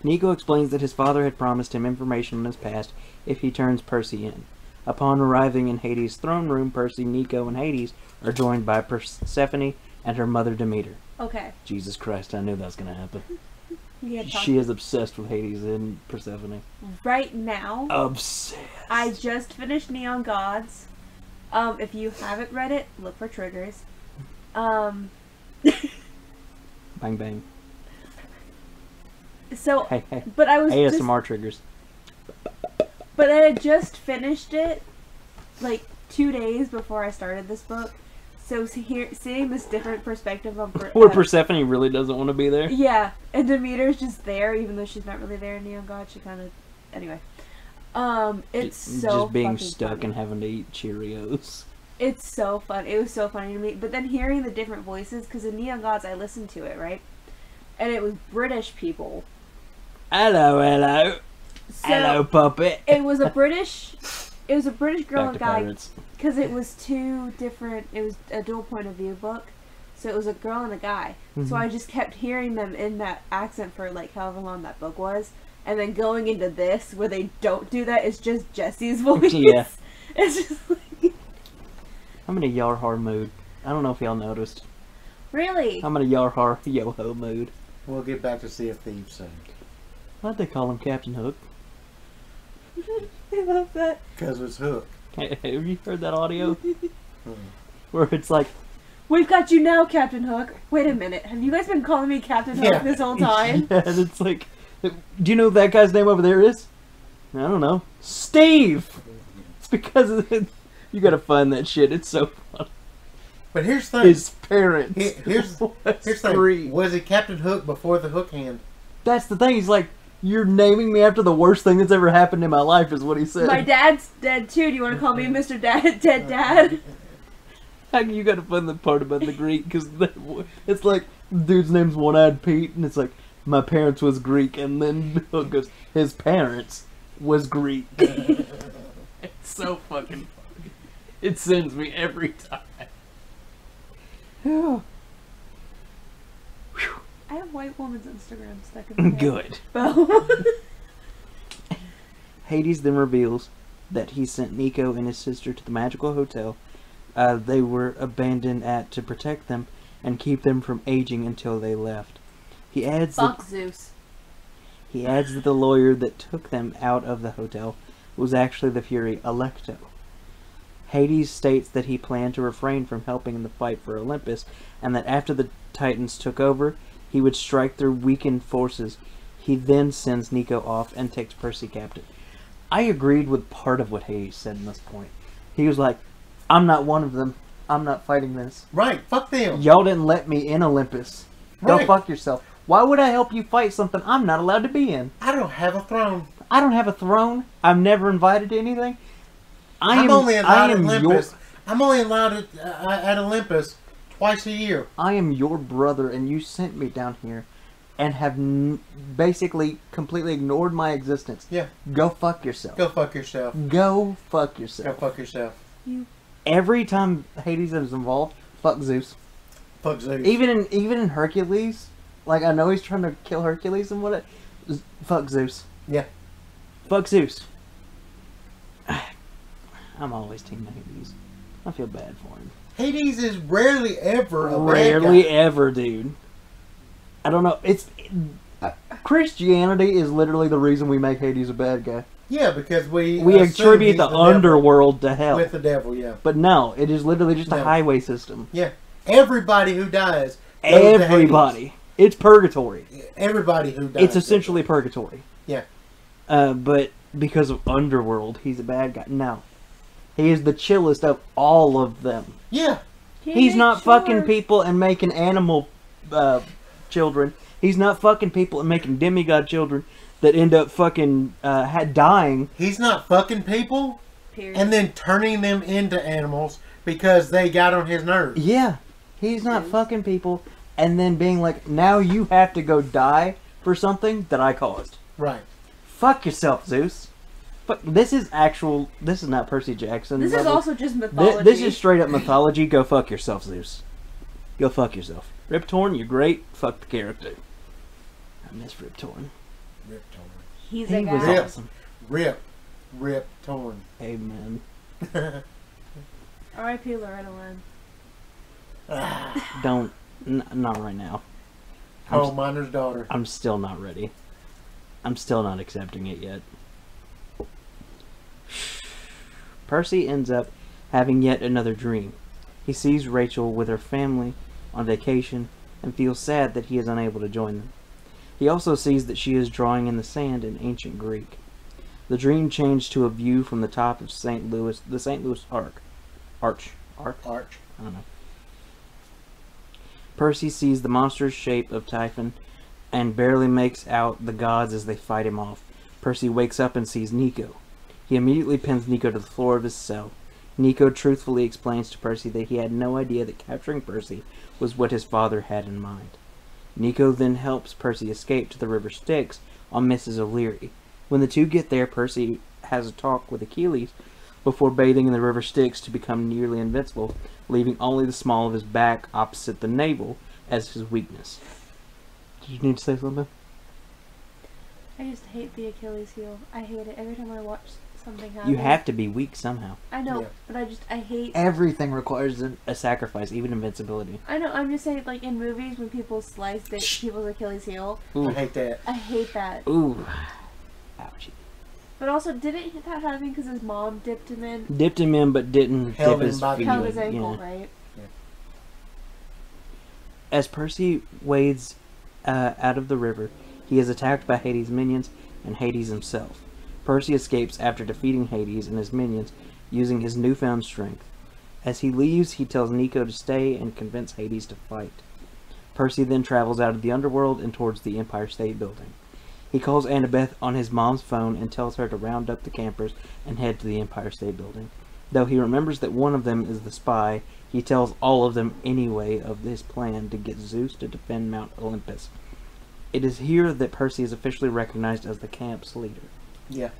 Nico explains that his father had promised him information on his past if he turns Percy in. Upon arriving in Hades' throne room, Percy, Nico, and Hades are joined by Persephone and her mother Demeter. Okay. Jesus Christ, I knew that was going to happen. We had talked She is obsessed with Hades and Persephone. right now. Obsessed. I just finished Neon Gods. If you haven't read it, look for triggers. Bang bang. So, Hey, hey. but I was just, ASMR triggers. but I had just finished it like 2 days before I started this book. So seeing this different perspective of Where Persephone really doesn't want to be there. yeah, and Demeter's just there, even though she's not really there in Neon God. She kind of, anyway. It's so just being fucking stuck funny. and having to eat Cheerios. It's so fun. It was so funny to me. But then hearing the different voices, because in Neon Gods I listened to it, right? And it was British people. Hello, hello. So Hello, puppet. it was a British girl Back and to guy, pirates. because it was two different. It was a dual point of view book, so it was a girl and a guy. So I just kept hearing them in that accent for like however long that book was, and then going into this where they don't do that, it's just Jesse's voice. Yeah. It's just like I'm in a Yarhar mood. I don't know if y'all noticed. really. I'm in a Yarhar yo-ho mood. We'll get back to Sea of Thieves soon. Why'd they call him Captain Hook? I love that. Because it's Hook. Have you heard that audio? Where it's like, We've got you now, Captain Hook. Wait a minute. Have you guys been calling me Captain Hook Yeah. this whole time? yeah, and it's like, do you know what that guy's name over there is? I don't know. Steve! It's because of you gotta find that shit. It's so funny. But here's the thing. His parents. Here's the thing. Greek. Was it Captain Hook before the hook hand? That's the thing. He's like, you're naming me after the worst thing that's ever happened in my life, is what he said. My dad's dead too. Do you want to call me Mr. Dead Dad? You gotta find the part about the Greek, because it's like, dude's name's One-Eyed Pete, and it's like, my parents was Greek, and then Hook goes, his parents was Greek. It's so fucking funny. It sends me every time. Whew. I have white woman's Instagram stuck in my head. Good. Well. Hades then reveals that he sent Nico and his sister to the magical hotel they were abandoned at to protect them and keep them from aging until they left. He adds Fuck Zeus. He adds that the lawyer that took them out of the hotel was actually the Fury Alecto. Hades states that he planned to refrain from helping in the fight for Olympus, and that after the Titans took over, he would strike their weakened forces. He then sends Nico off and takes Percy captive. I agreed with part of what Hades said in this point. He was like, I'm not one of them. I'm not fighting this. Right, fuck them. Y'all didn't let me in Olympus. Right. Go fuck yourself. Why would I help you fight something I'm not allowed to be in? I don't have a throne. I don't have a throne. I'm never invited to anything. I'm only allowed at Olympus. I'm only allowed at Olympus twice a year. I am your brother, and you sent me down here and have basically completely ignored my existence. Yeah. Go fuck yourself. Go fuck yourself. Go fuck yourself. Go fuck yourself. Every time Hades is involved, fuck Zeus. Fuck Zeus. Even in Hercules, like, I know he's trying to kill Hercules and what. Fuck Zeus. Yeah. Fuck Zeus. I'm always team Hades. I feel bad for him. Hades is rarely ever a Rarely bad guy. ever, dude. I don't know. Christianity is literally the reason we make Hades a bad guy. Yeah, because we attribute the underworld to hell. With the devil, yeah. But no, it is literally just a No. highway system. Yeah. Everybody who dies. goes to Everybody. It's purgatory. Hades. Everybody who dies. It's essentially purgatory. Yeah. But because of underworld, he's a bad guy. No. He is the chillest of all of them. Yeah. He's not fucking people and making animal children. He's not fucking people and making demigod children that end up fucking dying. He's not fucking people Period. and then turning them into animals because they got on his nerves. Yeah. He's not fucking people and then being like, now you have to go die for something that I caused. Right. Fuck yourself, Zeus. But this is not Percy Jackson. This is also just mythology. This is straight up mythology. Go fuck yourself, Zeus. Go fuck yourself. Rip Torn, you're great. Fuck the character. I miss Rip Torn. Rip Torn. He's He a guy. was Rip. awesome. Rip Torn. Amen. R.I.P. Loretta Lynn. Don't. Not right now. Coal miner's daughter. I'm still not ready. I'm still not accepting it yet. Percy ends up having yet another dream. He sees Rachel with her family on vacation and feels sad that he is unable to join them. He also sees that she is drawing in the sand in ancient Greek. The dream changed to a view from the top of the St. Louis Arch. I don't know. Percy sees the monstrous shape of Typhon and barely makes out the gods as they fight him off. Percy wakes up and sees Nico. He immediately pins Nico to the floor of his cell. Nico truthfully explains to Percy that he had no idea that capturing Percy was what his father had in mind. Nico then helps Percy escape to the River Styx on Mrs. O'Leary. When the two get there, Percy has a talk with Achilles before bathing in the River Styx to become nearly invincible, leaving only the small of his back opposite the navel as his weakness. Did you need to say something? I just hate the Achilles heel. I hate it every time I watch something happen. You have to be weak somehow. I know, Yeah. but I hate. Everything requires a sacrifice, even invincibility. I know. I'm just saying, like in movies when people slice people's Achilles heel, Ooh. I hate that. I hate that. Ooh. Ouchie. But also, didn't that happen because his mom dipped him in? Dipped him in, but didn't Held dip him his by the feet. Held his in, ankle, yeah. right? As Percy wades out of the river, he is attacked by Hades' minions and Hades himself. Percy escapes after defeating Hades and his minions using his newfound strength. As he leaves, he tells Nico to stay and convince Hades to fight. Percy then travels out of the underworld and towards the Empire State Building. He calls Annabeth on his mom's phone and tells her to round up the campers and head to the Empire State Building. Though he remembers that one of them is the spy, he tells all of them anyway of his plan to get Zeus to defend Mount Olympus. It is here that Percy is officially recognized as the camp's leader. Yeah.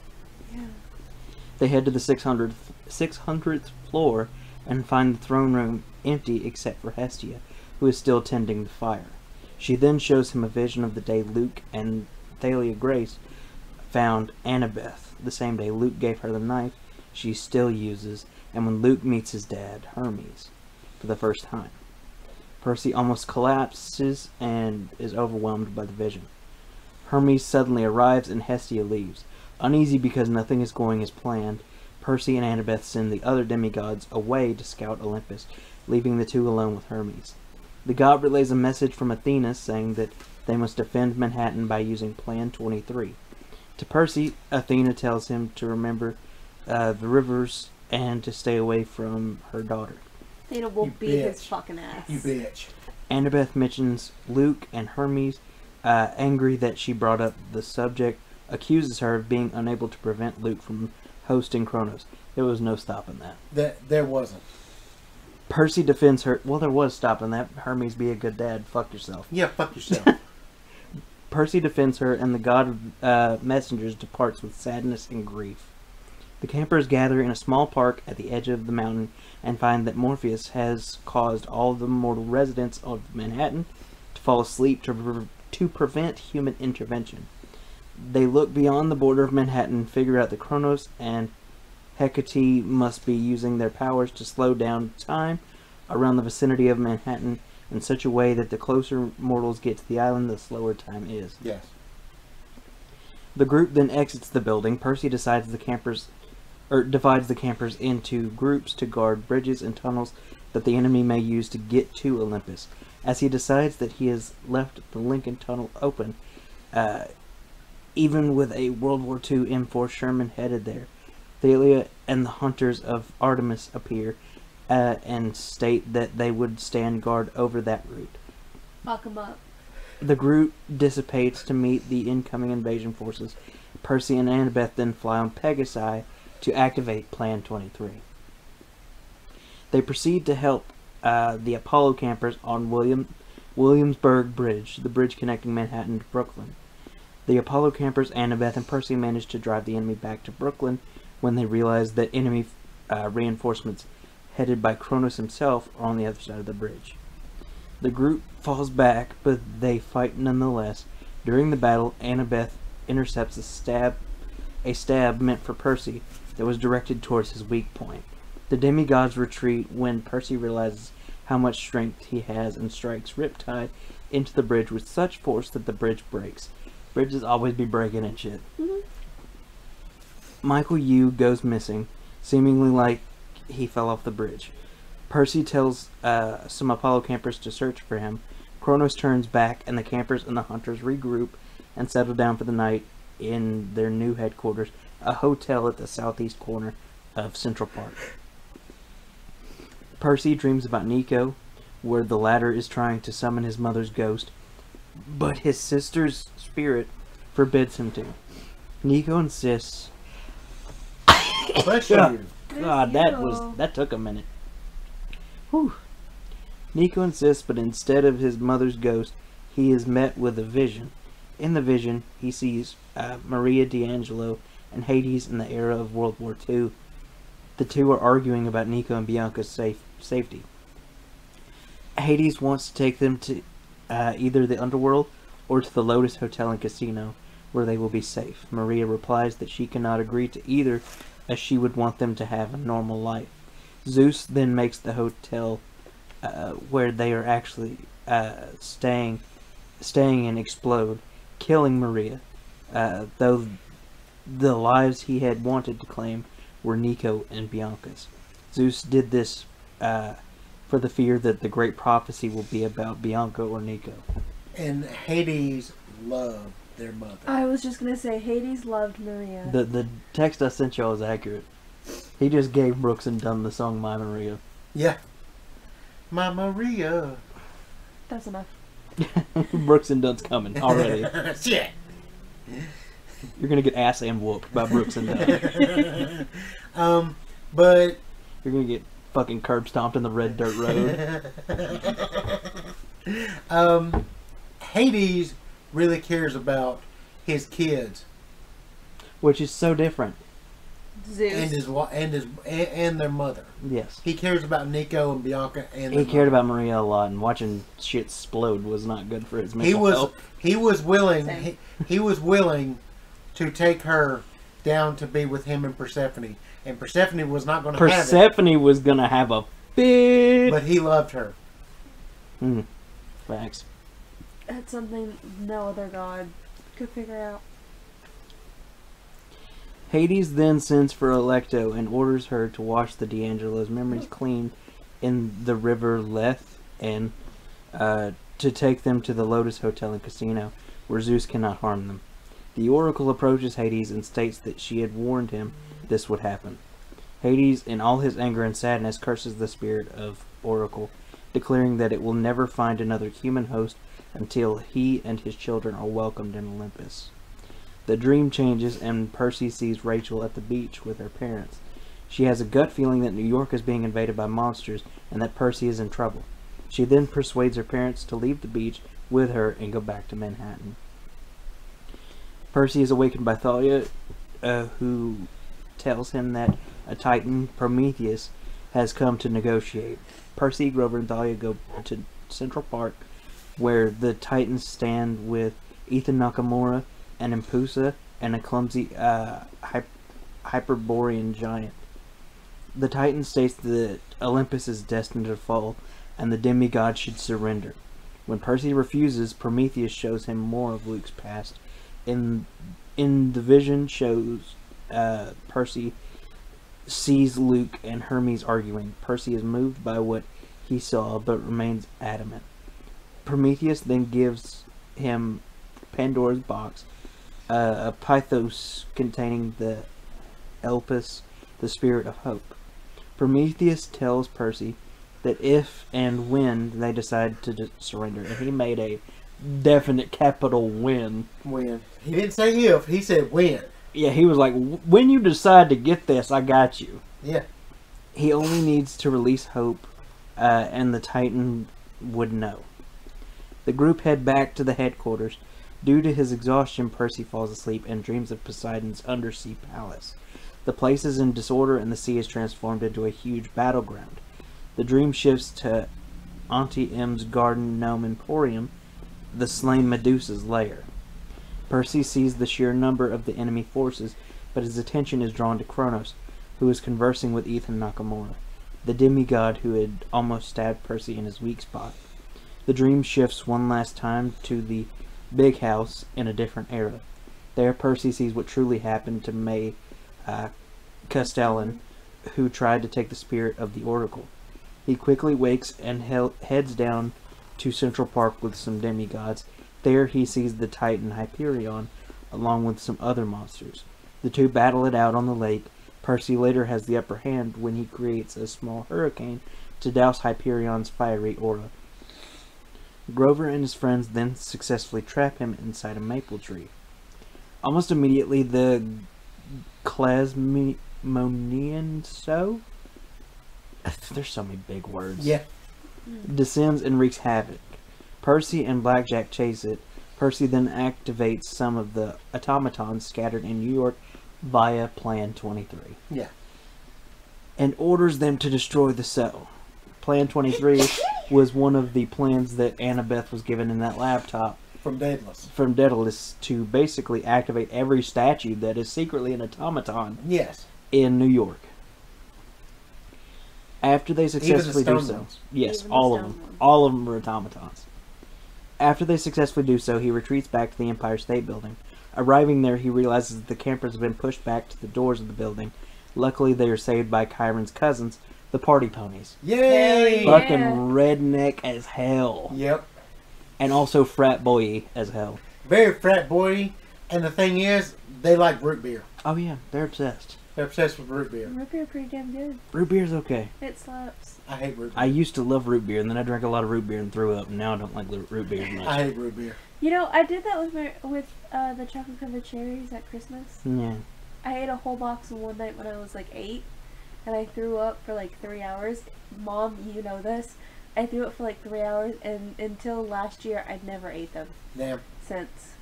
They head to the 600th floor and find the throne room empty except for Hestia, who is still tending the fire. She then shows him a vision of the day Luke and Thalia Grace found Annabeth, the same day Luke gave her the knife she still uses, and when Luke meets his dad, Hermes, for the first time. Percy almost collapses and is overwhelmed by the vision. Hermes suddenly arrives and Hestia leaves. Uneasy because nothing is going as planned, Percy and Annabeth send the other demigods away to scout Olympus, leaving the two alone with Hermes. The god relays a message from Athena saying that they must defend Manhattan by using Plan 23. To Percy, Athena tells him to remember the rivers and to stay away from her daughter. Athena will beat his fucking ass. You bitch. Annabeth mentions Luke and Hermes, angry that she brought up the subject, accuses her of being unable to prevent Luke from hosting Kronos. There was no stopping that. There wasn't. Percy defends her. Well, there was stopping that. Hermes, be a good dad. Fuck yourself. Yeah, fuck yourself. Percy defends her, and the god of messengers departs with sadness and grief. The campers gather in a small park at the edge of the mountain and find that Morpheus has caused all the mortal residents of Manhattan to fall asleep to prevent human intervention. They look beyond the border of Manhattan, figure out that Kronos and Hecate must be using their powers to slow down time around the vicinity of Manhattan in such a way that the closer mortals get to the island, the slower time is. Yes. The group then exits the building. Percy divides the campers into groups to guard bridges and tunnels that the enemy may use to get to Olympus. As he decides that he has left the Lincoln Tunnel open, even with a World War II M4 Sherman headed there, Thalia and the hunters of Artemis appear and state that they would stand guard over that route. Fuck him up. The group dissipates to meet the incoming invasion forces. Percy and Annabeth then fly on Pegasi to activate Plan 23. They proceed to help the Apollo campers on Williamsburg Bridge, the bridge connecting Manhattan to Brooklyn. The Apollo campers, Annabeth and Percy, manage to drive the enemy back to Brooklyn when they realize that enemy reinforcements headed by Kronos himself are on the other side of the bridge. The group falls back, but they fight nonetheless. During the battle, Annabeth intercepts a stab meant for Percy that was directed towards his weak point. The demigods retreat when Percy realizes how much strength he has and strikes Riptide into the bridge with such force that the bridge breaks. Bridges always be breaking and shit. Mm-hmm. Michael Yu goes missing, seemingly like he fell off the bridge. Percy tells some Apollo campers to search for him. Kronos turns back, and the campers and the hunters regroup and settle down for the night in their new headquarters, a hotel at the southeast corner of Central Park. Percy dreams about Nico, where the latter is trying to summon his mother's ghost, but his sister's spirit forbids him to. Nico insists. Bless you. God, that took a minute. Whew. Nico insists, but instead of his mother's ghost, he is met with a vision. In the vision, he sees Maria D'Angelo and Hades in the era of World War II. The two are arguing about Nico and Bianca's safety. Hades wants to take them to either the underworld or to the Lotus Hotel and Casino, where they will be safe. Maria replies that she cannot agree to either, as she would want them to have a normal life. Zeus then makes the hotel where they are actually staying and explode, killing Maria, though the lives he had wanted to claim were Nico and Bianca's. Zeus did this for the fear that the great prophecy will be about Bianca or Nico. And Hades loved their mother. I was just gonna say Hades loved Maria. The text I sent y'all is accurate. He just gave Brooks and Dunn the song My Maria. Yeah. My Maria. That's enough. Brooks and Dunn's coming already. Shit. You're gonna get ass and whooped by Brooks and Dunn. But You're gonna get fucking curb stomped in the red dirt road. Hades really cares about his kids Which is so different. Zeus. and their mother. Yes. He cares about Nico and Bianca and He cared about Maria a lot, and watching shit explode was not good for his mental health. He was willing. Same. He was willing to take her down to be with him and Persephone, and Persephone was not going to have it. Persephone was gonna have a big. But he loved her. Facts. That's something no other god could figure out. Hades then sends for Alecto and orders her to wash the D'Angelo's memories clean in the river Lethe and to take them to the Lotus Hotel and Casino, where Zeus cannot harm them. The Oracle approaches Hades and states that she had warned him this would happen. Hades, in all his anger and sadness, curses the spirit of Oracle, declaring that it will never find another human host until he and his children are welcomed in Olympus. The dream changes and Percy sees Rachel at the beach with her parents. She has a gut feeling that New York is being invaded by monsters and that Percy is in trouble. She then persuades her parents to leave the beach with her and go back to Manhattan. Percy is awakened by Thalia, who tells him that a Titan, Prometheus, has come to negotiate. Percy, Grover, and Thalia go to Central Park, where the Titans stand with Ethan Nakamura, an Impusa, and a clumsy Hyperborean giant. The Titan states that Olympus is destined to fall, and the demigods should surrender. When Percy refuses, Prometheus shows him more of Luke's past. In the vision shows Percy sees Luke and Hermes arguing. Percy is moved by what he saw, but remains adamant. Prometheus then gives him Pandora's box, a pythos containing the Elpis, the spirit of hope. Prometheus tells Percy that if and when they decide to surrender, and he made a definite capital when. When. He didn't say if, he said when. Yeah, he was like, when you decide to get this, I got you. Yeah. He only needs to release hope, and the Titan would know. The group head back to the headquarters. Due to his exhaustion, Percy falls asleep and dreams of Poseidon's undersea palace. The place is in disorder and the sea is transformed into a huge battleground. The dream shifts to Auntie M's garden gnome Emporium, the slain Medusa's lair. Percy sees the sheer number of the enemy forces, but his attention is drawn to Kronos, who is conversing with Ethan Nakamura, the demigod who had almost stabbed Percy in his weak spot. The dream shifts one last time to the big house in a different era. There Percy sees what truly happened to May Castellan, who tried to take the spirit of the Oracle. He quickly wakes and heads down to Central Park with some demigods. There he sees the Titan Hyperion, along with some other monsters. The two battle it out on the lake. Percy later has the upper hand when he creates a small hurricane to douse Hyperion's fiery aura. Grover and his friends then successfully trap him inside a maple tree. Almost immediately, the Klasmonian there's so many big words. Yeah. Descends and wreaks havoc. Percy and Blackjack chase it. Percy then activates some of the automatons scattered in New York via Plan 23. Yeah. And orders them to destroy the cell. Plan 23 was one of the plans that Annabeth was given in that laptop From Daedalus to basically activate every statue that is secretly an automaton Yes. in New York. After they successfully do so, ones. yes, Even the all of stone them, ones. all of them are automatons. After they successfully do so, he retreats back to the Empire State Building. Arriving there, he realizes that the campers have been pushed back to the doors of the building. Luckily, they are saved by Chiron's cousins, the Party Ponies. Yay! Yeah. Fucking redneck as hell. Yep. And also frat boy as hell. Very frat boy. And the thing is, they like root beer. Oh yeah, they're obsessed. They're obsessed with root beer. Root beer pretty damn good. Root beer's okay. It slaps. I hate root beer. I used to love root beer, and then I drank a lot of root beer and threw up, and now I don't like root beer as much. I hate root beer. You know, I did that with the chocolate covered cherries at Christmas. Yeah. I ate a whole box in one night when I was like 8, and I threw up for like 3 hours. Mom, you know this. I threw up for like 3 hours, and until last year, I'd never ate them. Damn. Since.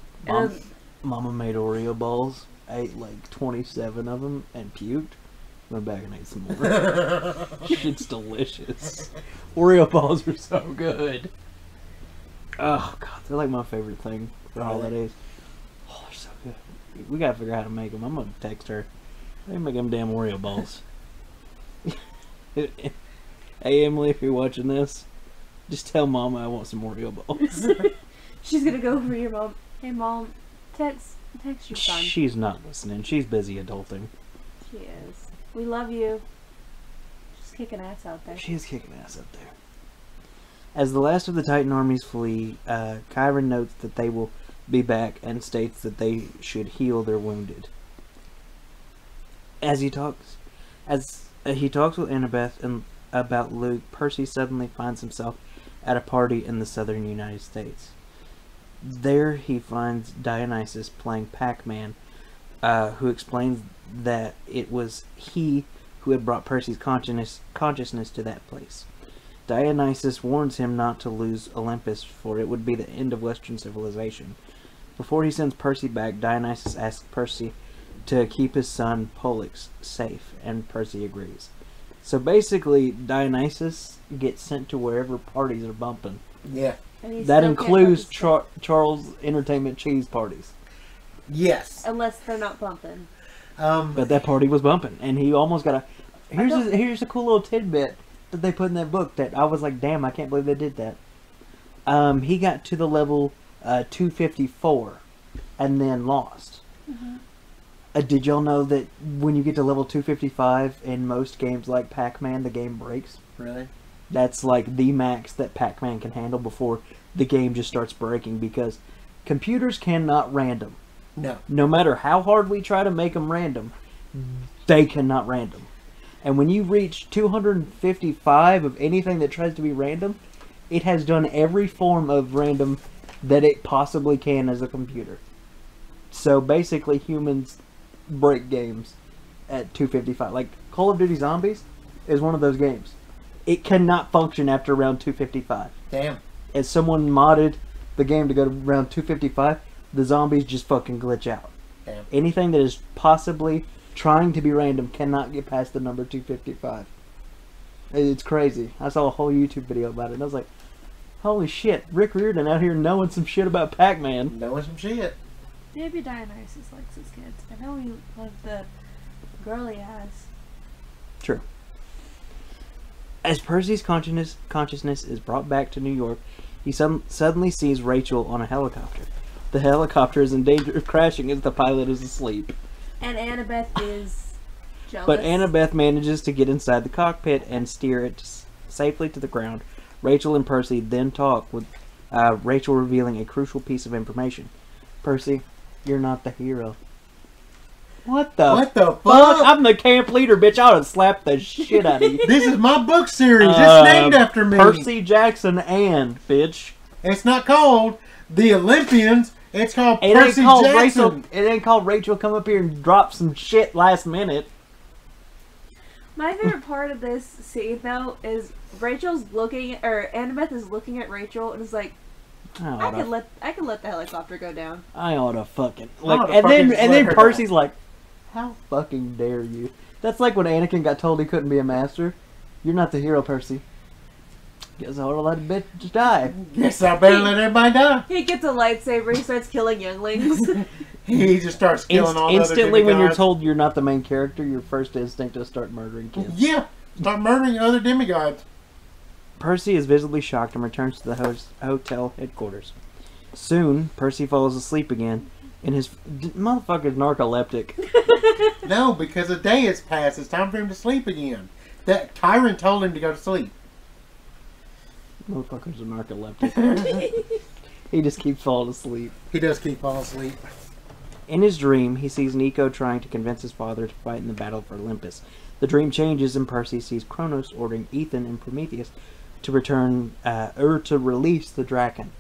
Mama made Oreo balls. I ate like 27 of them and puked. Went back and ate some more. Shit's delicious. Oreo balls are so good. Oh god, they're like my favorite thing for holidays. Oh, they're so good. We gotta figure out how to make them. I'm gonna text her. They make them damn Oreo balls. Hey Emily, if you're watching this, just tell Mama I want some Oreo balls. She's gonna go for your mom. Hey mom, text your son. She's not listening. She's busy adulting. She is. We love you. She's kicking ass out there. She is kicking ass up there. As the last of the Titan armies flee, Chiron notes that they will be back and states that they should heal their wounded. As he talks with Annabeth and about Luke, Percy suddenly finds himself at a party in the southern United States. There he finds Dionysus playing Pac-Man, who explains that it was he who had brought Percy's consciousness to that place. Dionysus warns him not to lose Olympus, for it would be the end of Western civilization. Before he sends Percy back, Dionysus asks Percy to keep his son Pollux safe, and Percy agrees. So basically, Dionysus gets sent to wherever parties are bumping. Yeah. That includes Charles Entertainment Cheese parties. Yes. Unless they're not bumping. But that party was bumping, and he almost got a... Here's a cool little tidbit that they put in that book that I was like, damn, I can't believe they did that. He got to the level 254 and then lost. Mm-hmm. Did y'all know that when you get to level 255 in most games like Pac-Man, the game breaks? Really? That's like the max that Pac-Man can handle before the game just starts breaking, because computers cannot random. No. No matter how hard we try to make them random, they cannot random. And when you reach 255 of anything that tries to be random, it has done every form of random that it possibly can as a computer. So basically humans break games at 255. Like Call of Duty Zombies is one of those games. It cannot function after around 255. Damn. As someone modded the game to go to around 255, the zombies just fucking glitch out. Damn. Anything that is possibly trying to be random cannot get past the number 255. It's crazy. I saw a whole YouTube video about it, and I was like, holy shit, Rick Riordan out here knowing some shit about Pac-Man. Knowing some shit. Maybe Dionysus likes his kids. I know he loves the girl he has. True. As Percy's consciousness is brought back to New York, he suddenly sees Rachel on a helicopter. The helicopter is in danger of crashing as the pilot is asleep. And Annabeth is jealous. But Annabeth manages to get inside the cockpit and steer it safely to the ground. Rachel and Percy then talk, with Rachel revealing a crucial piece of information. Percy, you're not the hero. What the fuck? I'm the camp leader, bitch. I would have slapped the shit out of you. This is my book series. It's named after me. Percy Jackson and, bitch. It's not called The Olympians. It's called Percy Jackson. It ain't called Rachel come up here and drop some shit last minute. My favorite part of this scene, though, is Annabeth is looking at Rachel and is like, I can let the helicopter go down. I oughta fucking and then Percy's like, how fucking dare you? That's like when Anakin got told he couldn't be a master. You're not the hero, Percy. Guess I oughta let a bitch just die. Guess I better let everybody die. He gets a lightsaber, he starts killing younglings. He just starts killing all the other instantly when you're demigods. told you're not the main character, your first instinct is to start murdering kids. Yeah, start murdering other demigods. Percy is visibly shocked and returns to the hotel headquarters. Soon, Percy falls asleep again, and his motherfucker's narcoleptic. No, because a day has passed. It's time for him to sleep again. That Chiron told him to go to sleep. Motherfucker's a narcoleptic. He just keeps falling asleep. He does keep falling asleep. In his dream, he sees Nico trying to convince his father to fight in the battle for Olympus. The dream changes, and Percy sees Kronos ordering Ethan and Prometheus to return, or to release the Draken.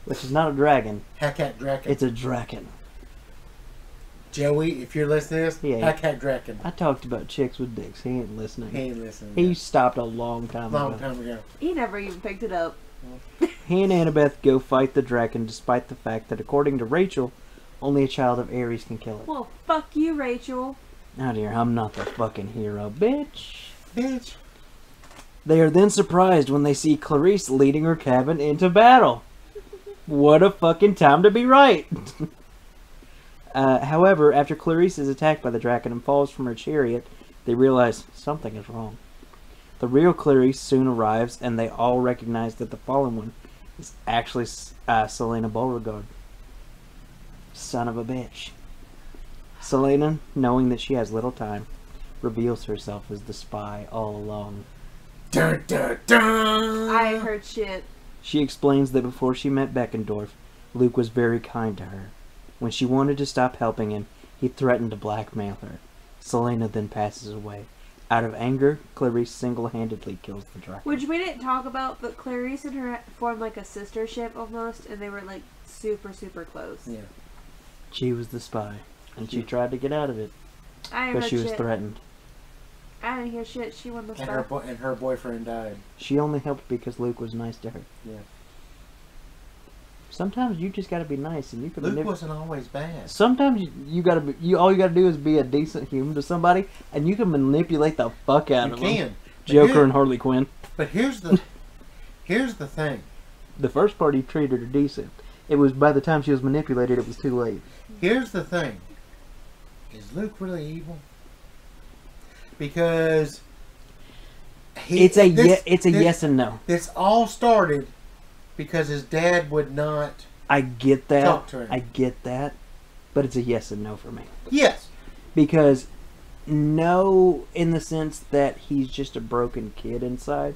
Which is not a dragon. Hack Draken. It's a Draken. Joey, if you're listening to this, Hack Draken. I talked about chicks with dicks. He ain't listening. He ain't listening. He stopped a long time ago. He never even picked it up. He and Annabeth go fight the Draken, despite the fact that, according to Rachel, only a child of Ares can kill it. Well, fuck you, Rachel. Oh dear, I'm not the fucking hero, bitch. Bitch. They are then surprised when they see Clarice leading her cabin into battle. What a fucking time to be right. However, after Clarice is attacked by the Draken and falls from her chariot, they realize something is wrong. The real Clarice soon arrives, and they all recognize that the fallen one is actually Selena Beauregard. Son of a bitch. Selena, knowing that she has little time, reveals herself as the spy all along. Dun, dun, dun. I heard shit. She explains that before she met Beckendorf, Luke was very kind to her. When she wanted to stop helping him, he threatened to blackmail her. Selena then passes away. Out of anger, Clarice single-handedly kills the dragon. Which we didn't talk about, but Clarice and her formed like a sistership almost, and they were like super, super close. Yeah. She was the spy, and she tried to get out of it, I but heard she was shit. threatened. I didn't hear shit. She won the And spy. her boyfriend died. She only helped because Luke was nice to her. Yeah. Sometimes you just gotta be nice, and you can. Luke wasn't always bad. Sometimes you gotta be. All you gotta do is be a decent human to somebody, and you can manipulate the fuck out of them. Joker and Harley Quinn. But here's the thing. The first part he treated her decent. It was by the time she was manipulated, it was too late. Here's the thing. Is Luke really evil? Because it's a yes and no. This all started because his dad would not. I get that. Talk to him. I get that, but it's a yes and no for me. Yes. Because no, in the sense that he's just a broken kid inside,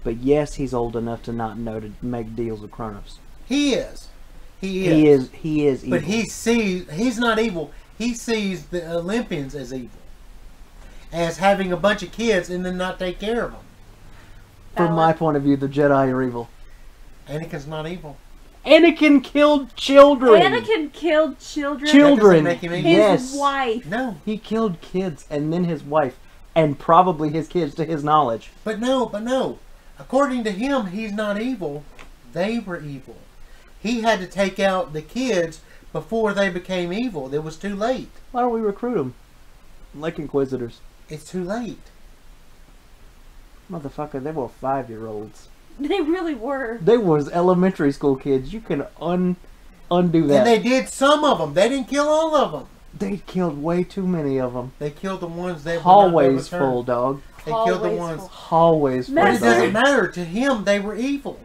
but yes, he's old enough to not know to make deals with Kronos. He is. He is evil. But he's not evil. He sees the Olympians as evil. As having a bunch of kids and then not take care of them. From my point of view, the Jedi are evil. Anakin's not evil. Anakin killed children. Anakin killed children. Children. That doesn't make him evil. His Yes. wife. No. He killed kids and then his wife, and probably his kids to his knowledge. But no. According to him, he's not evil. They were evil. He had to take out the kids before they became evil. It was too late. Why don't we recruit them? Like Inquisitors. It's too late. Motherfucker, they were 5-year-olds. They really were. They was elementary school kids. You can undo that. And they did some of them. They didn't kill all of them. They killed way too many of them. They killed the ones that Hallways full, dog. They killed the Hallways ones. full. Hallways full, But it Master- doesn't dog. matter. To him, they were evil.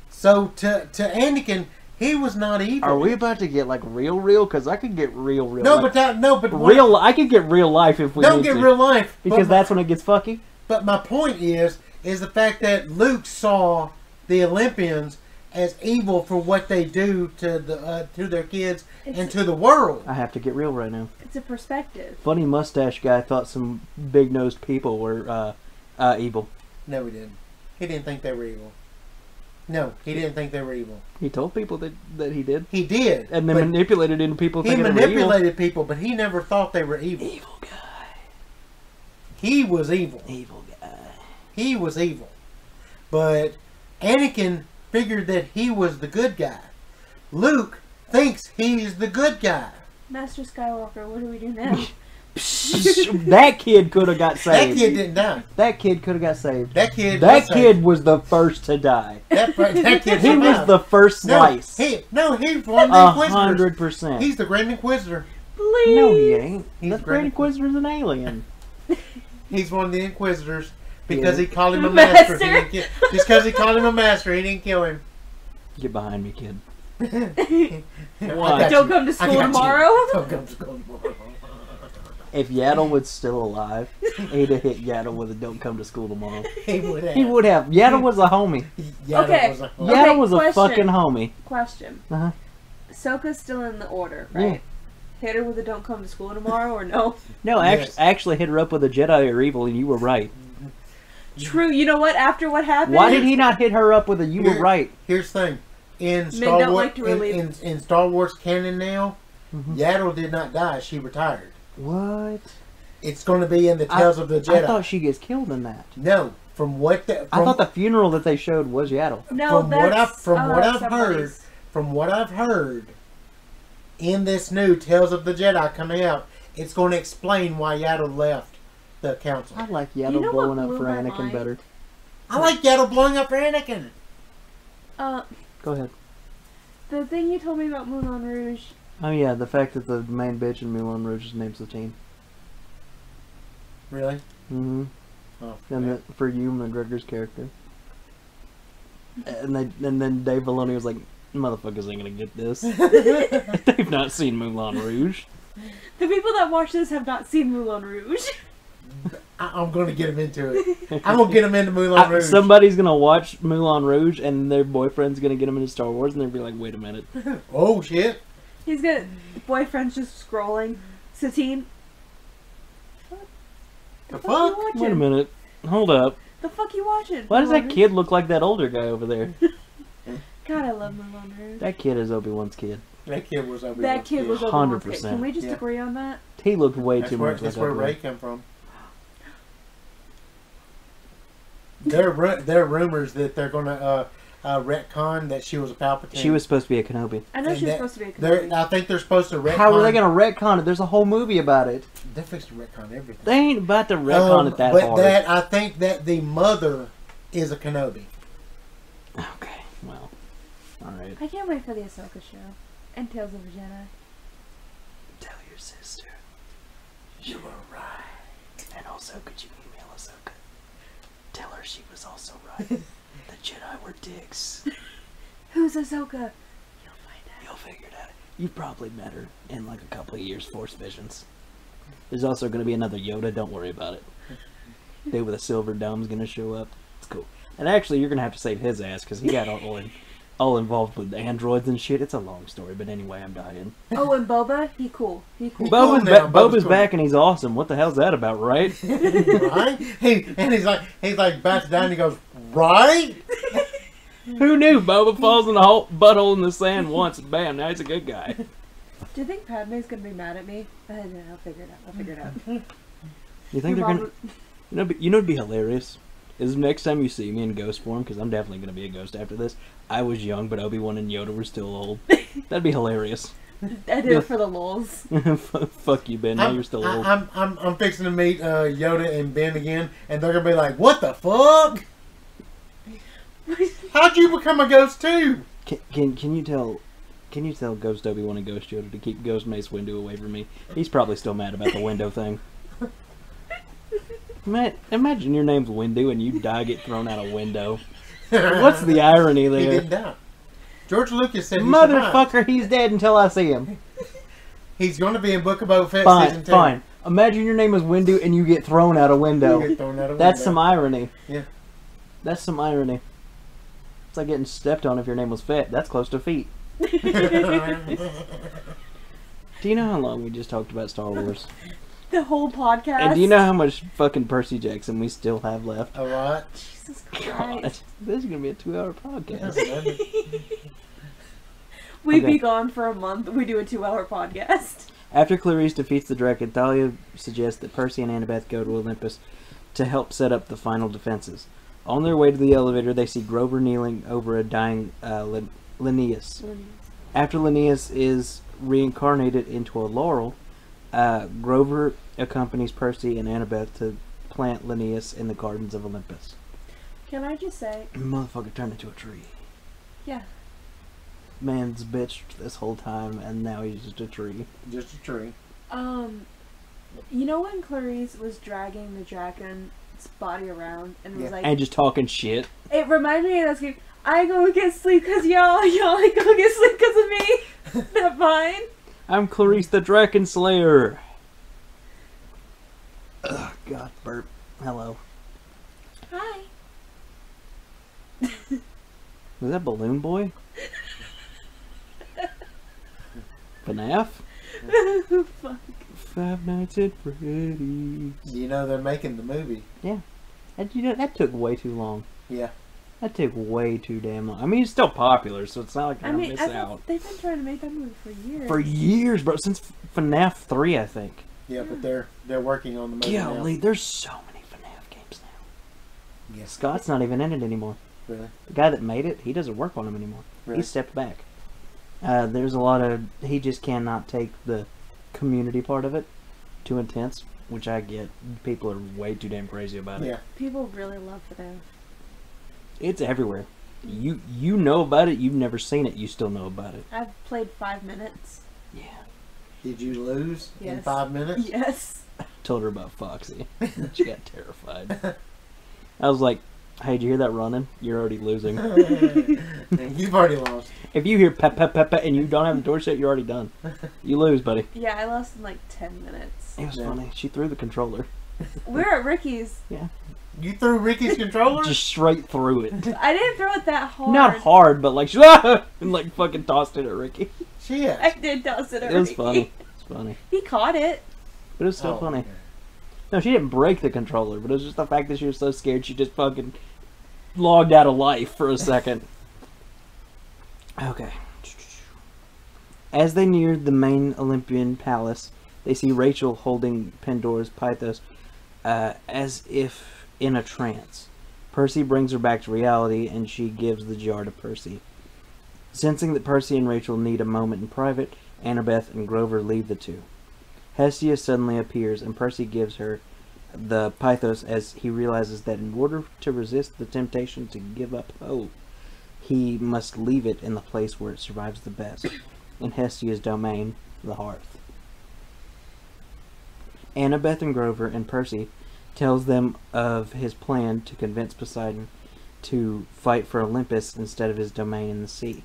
So to Anakin, he was not evil. Are we about to get like real? Because I could get real. No, like, but real. I could get real life if we don't need get to. real life. Because that's when it gets fucky. But my point is the fact that Luke saw the Olympians as evil for what they do to their kids and to the world. I have to get real right now. It's a perspective. Funny mustache guy thought some big-nosed people were evil. No, he didn't. He didn't think they were evil. No, he didn't think they were evil. He told people that he did. He did. And then but manipulated into people he thinking they were evil. manipulated people, but he never thought they were evil. Evil guy. He was evil. Evil guy. He was evil. But Anakin figured that he was the good guy. Luke thinks he's the good guy. Master Skywalker, what do we do now? That kid could have got saved. That kid didn't die. That kid could have got saved. That kid Was the first to die. That kid He was survived. the first slice. He's one of the Inquisitors. 100%. He's the Grand Inquisitor. Please. No, he ain't. He's The Great Inquisitor's an alien. He's one of the Inquisitors because Yeah. he called him a Master. master. He didn't just because he called him a master, he didn't kill him. Get behind me, kid. I Why? got Don't you. come to I school got you. tomorrow. Don't come to school tomorrow. If Yaddle was still alive, he'd have hit Yaddle with a "Don't come to school tomorrow." He would have. He would have. Yaddle was a homie. Yaddle Okay. was a Yaddle was a question. fucking homie. Question. Uh-huh. Ahsoka's still in the order, right? Hit her with a "Don't come to school tomorrow" or no? No, Yes. actually hit her up with a Jedi are evil, and you were right. True. You know what? After what happened, Why did he not hit her up with a "You were right"? Here's the thing. In Men Star don't Wars, like to relieve- in Star Wars canon now, Mhm. Yaddle did not die. She retired. What? It's going to be in the Tales of the Jedi. I thought she gets killed in that. No, from what I thought the funeral that they showed was Yaddle. No, from what that's somebody's. From what I've heard, in this new Tales of the Jedi coming out, it's going to explain why Yaddle left the council. I like You Yaddle know blowing what up for blew my Anakin mind? better. I like Yaddle blowing up for Anakin. Go ahead. The thing you told me about Moulin Rouge. Oh yeah, the fact that the main bitch in Moulin Rouge's name's the team. Really? Mm-hmm. Oh, And that for you, McGregor's character. And then Dave Filoni was like, "Motherfuckers ain't gonna get this. They've not seen Moulin Rouge." The people that watch this have not seen Moulin Rouge. I'm going to get him into it. I'm going to get him into Moulin Rouge. Somebody's gonna watch Moulin Rouge, and their boyfriend's gonna get them into Star Wars, and they'll be like, "Wait a minute." Oh, shit. He's got boyfriend's just scrolling. Satine. The You fuck? watching? Wait a minute. Hold up. The fuck you watching? Why does Moulin that Rouge? kid look like that older guy over there? God, I love Moulin Rouge. That kid is Obi-Wan's kid. That kid was Obi-Wan's That kid was Obi-Wan's kid. 100%. Can we just Yeah. agree on that? He looked way That's too where, much that's like where Obi-Wan. Ray come from. There are rumors that they're going to retcon that she was a Palpatine. She was supposed to be a Kenobi. I know And she was that- supposed to be a They're- Kenobi. I think they're supposed to retcon. How are they gonna retcon it? There's a whole movie about it. They're fixing to retcon everything. They ain't about to retcon it that but hard. that I think that the mother is a Kenobi. Okay, well, all right. I can't wait for the Ahsoka show. And Tales of the Jedi. Tell your sister you were right, and also could you email Ahsoka? Tell her she was also right. The Jedi were dicks. Who's Ahsoka? You'll find out. You'll figure it out. You've probably met her in like a couple of years. Force visions. There's also going to be another Yoda. Don't worry about it. Dude with a silver dome's going to show up. It's cool. And actually, you're going to have to save his ass because he got all involved with androids and shit. It's a long story, but anyway, I'm dying. Oh, and Boba? He cool. He cool. Bo- Boba's, now, Boba's Boba's cool. back and he's awesome. What the hell's that about, right? Right? He's like about to die and he goes, right? Who knew? Boba falls in the whole butthole in the sand once and bam, now he's a good guy. Do you think Padme's gonna be mad at me? I don't know. I'll figure it out. You think Your they're mom gonna... You know what'd be hilarious? Is next time you see me in ghost form, because I'm definitely gonna be a ghost after this, I was young, but Obi-Wan and Yoda were still old. That'd be hilarious. I did it for the lulz. Fuck you, Ben. Now you're still old. I'm fixing to meet Yoda and Ben again, and they're gonna be like, "What the fuck? How'd you become a ghost too?" Can you tell Ghost Obi-Wan and Ghost Yoda to keep Ghost Mace Windu away from me? He's probably still mad about the window thing. Imagine your name's Windu and you die, get thrown out a window. What's the irony He there? didn't die. George Lucas said he Motherfucker, survived. he's dead until I see him. He's going to be in Book of Boba Fett Fine, season 2. fine. Imagine your name is Windu and you get thrown out a window. You get thrown out a That's window. some irony. Yeah. That's some irony. It's like getting stepped on if your name was Fett. That's close to feet. Do you know how long we just talked about Star Wars? The whole podcast. And do you know how much fucking Percy Jackson we still have left? A lot. Jesus God, Christ. this is gonna be a 2-hour podcast. We'd Okay. be gone for a month. We do a 2-hour podcast. After Clarice defeats the Draken, Thalia suggests that Percy and Annabeth go to Olympus to help set up the final defenses. On their way to the elevator, they see Grover kneeling over a dying Linnaeus. After Linnaeus is reincarnated into a laurel, Grover accompanies Percy and Annabeth to plant Linnaeus in the gardens of Olympus. Can I just say, Motherfucker turned into a tree. yeah, Man's bitch this whole time, and now he's just a tree. Just a tree. you know when Clarice was dragging the dragon's body around and was Yeah. like, And just talking shit. it reminded me of that game. I go get sleep because y'all go get sleep because of me. That fine. I'm Clarice the Dragon Slayer. God, burp. Hello. Hi. Was that Balloon Boy? FNAF? Fuck. Five Nights at Freddy's. You know they're making the movie. That took way too long. Yeah. That took way too damn long. I mean, it's still popular, so it's not like I'm gonna miss out. They've been trying to make that movie for years. For years, bro. Since FNAF 3, I think. Yeah, but they're working on the movie Golly, now. there's so many FNAF games now. Yes. Scott's not even in it anymore. Really? The guy that made it, he doesn't work on them anymore. Really? He stepped back. There's a lot of... He just cannot take the community part of it. Too intense, which I get. People are way too damn crazy about it. Yeah. People really love FNAF. It's everywhere. You know about it, you've never seen it, you still know about it. I've played 5 minutes. Yeah. Did you lose in Yes. 5 minutes? Yes. Told her about Foxy. She got terrified. I was like, hey, did you hear that running? You're already losing. You've already lost. If you hear pep, pep, pep, pep, and you don't have the door shut, you're already done. You lose, buddy. Yeah, I lost in like 10 minutes. It was Yeah. funny. She threw the controller. We're at Ricky's. You threw Ricky's controller? Just straight through it. I didn't throw it that hard. Not hard, but like, and like fucking tossed it at Ricky. Shit. I did toss it at It was Ricky. funny. It's funny. He caught it. But it was still Oh, funny. okay. No, she didn't break the controller, but it was just the fact that she was so scared she just fucking logged out of life for a second. Okay. As they near the main Olympian palace, they see Rachel holding Pandora's Pythos as if in a trance. Percy brings her back to reality, and she gives the jar to Percy. Sensing that Percy and Rachel need a moment in private, Annabeth and Grover leave the two. Hestia suddenly appears, and Percy gives her the Pythos as he realizes that in order to resist the temptation to give up hope, he must leave it in the place where it survives the best, in Hestia's domain, the hearth. Annabeth and Grover and Percy tells them of his plan to convince Poseidon to fight for Olympus instead of his domain in the sea.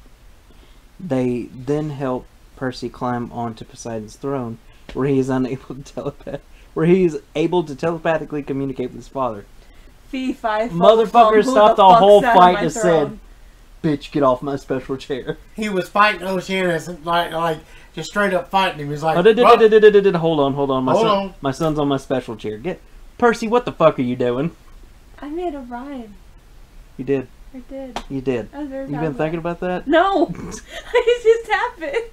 They then help Percy climb onto Poseidon's throne, where he is able to telepathically communicate with his father. Fee, fi, fum, Motherfucker fum, who stopped the fuck whole sat on fight my and throne? said, "Bitch, get off my special chair." He was fighting Oceanus, like just straight up fighting him. He was like, Hold on. Hold on. My son's on my special chair. Get Percy. What the fuck are you doing? I made a rhyme. You did. I did. You did. I was very You proud been of thinking that. about that? No! It just happened.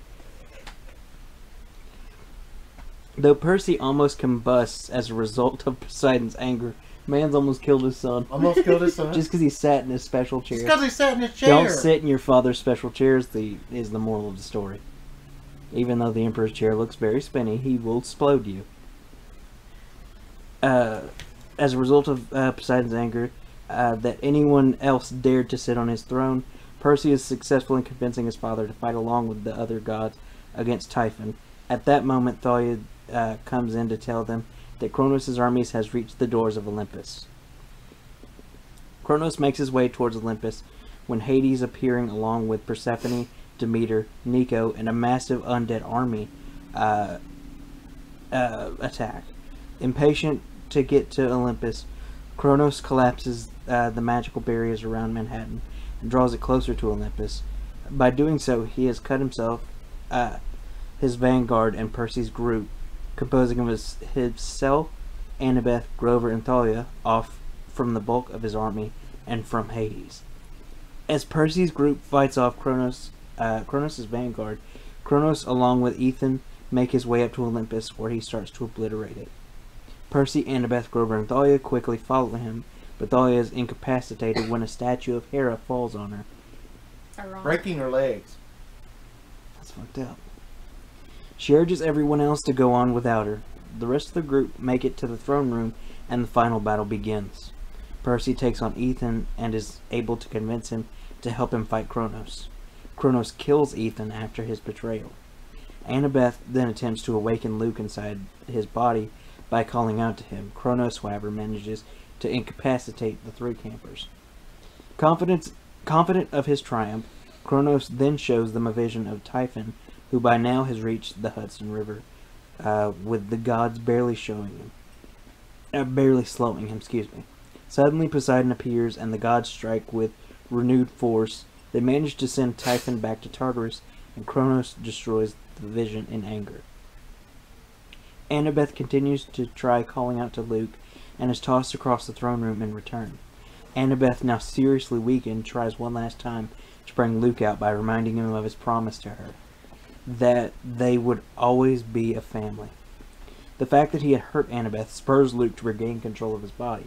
Though Percy almost combusts as a result of Poseidon's anger, man's almost killed his son. almost killed his son. Just because he sat in his special chair. Just because he sat in his chair. Don't sit in your father's special chair is the moral of the story. Even though the Emperor's chair looks very spinny, he will explode you. As a result of Poseidon's anger, that anyone else dared to sit on his throne, Percy is successful in convincing his father to fight along with the other gods against Typhon. At that moment, Tholia comes in to tell them that Kronos' armies has reached the doors of Olympus. Kronos makes his way towards Olympus when Hades, appearing along with Persephone, Demeter, Nico, and a massive undead army, attack. Impatient to get to Olympus, Kronos collapses the magical barriers around Manhattan and draws it closer to Olympus. By doing so, he has cut himself, his vanguard, and Percy's group, composing of himself, Annabeth, Grover, and Thalia, off from the bulk of his army and from Hades. As Percy's group fights off Kronos' vanguard, Kronos, along with Ethan, make his way up to Olympus, where he starts to obliterate it. Percy, Annabeth, Grover, and Thalia quickly follow him, but Thalia is incapacitated when a statue of Hera falls on her. Breaking her legs. That's fucked up. She urges everyone else to go on without her. The rest of the group make it to the throne room, and the final battle begins. Percy takes on Ethan and is able to convince him to help him fight Kronos. Kronos kills Ethan after his betrayal. Annabeth then attempts to awaken Luke inside his body by calling out to him. Kronos, however, manages to incapacitate the three campers. Confident of his triumph, Kronos then shows them a vision of Typhon, who by now has reached the Hudson River, with the gods barely showing him. barely slowing him, excuse me. Suddenly Poseidon appears and the gods strike with renewed force. They manage to send Typhon back to Tartarus, and Kronos destroys the vision in anger. Annabeth continues to try calling out to Luke and is tossed across the throne room in return. Annabeth, now seriously weakened, tries one last time to bring Luke out by reminding him of his promise to her, that they would always be a family. The fact that he had hurt Annabeth spurs Luke to regain control of his body.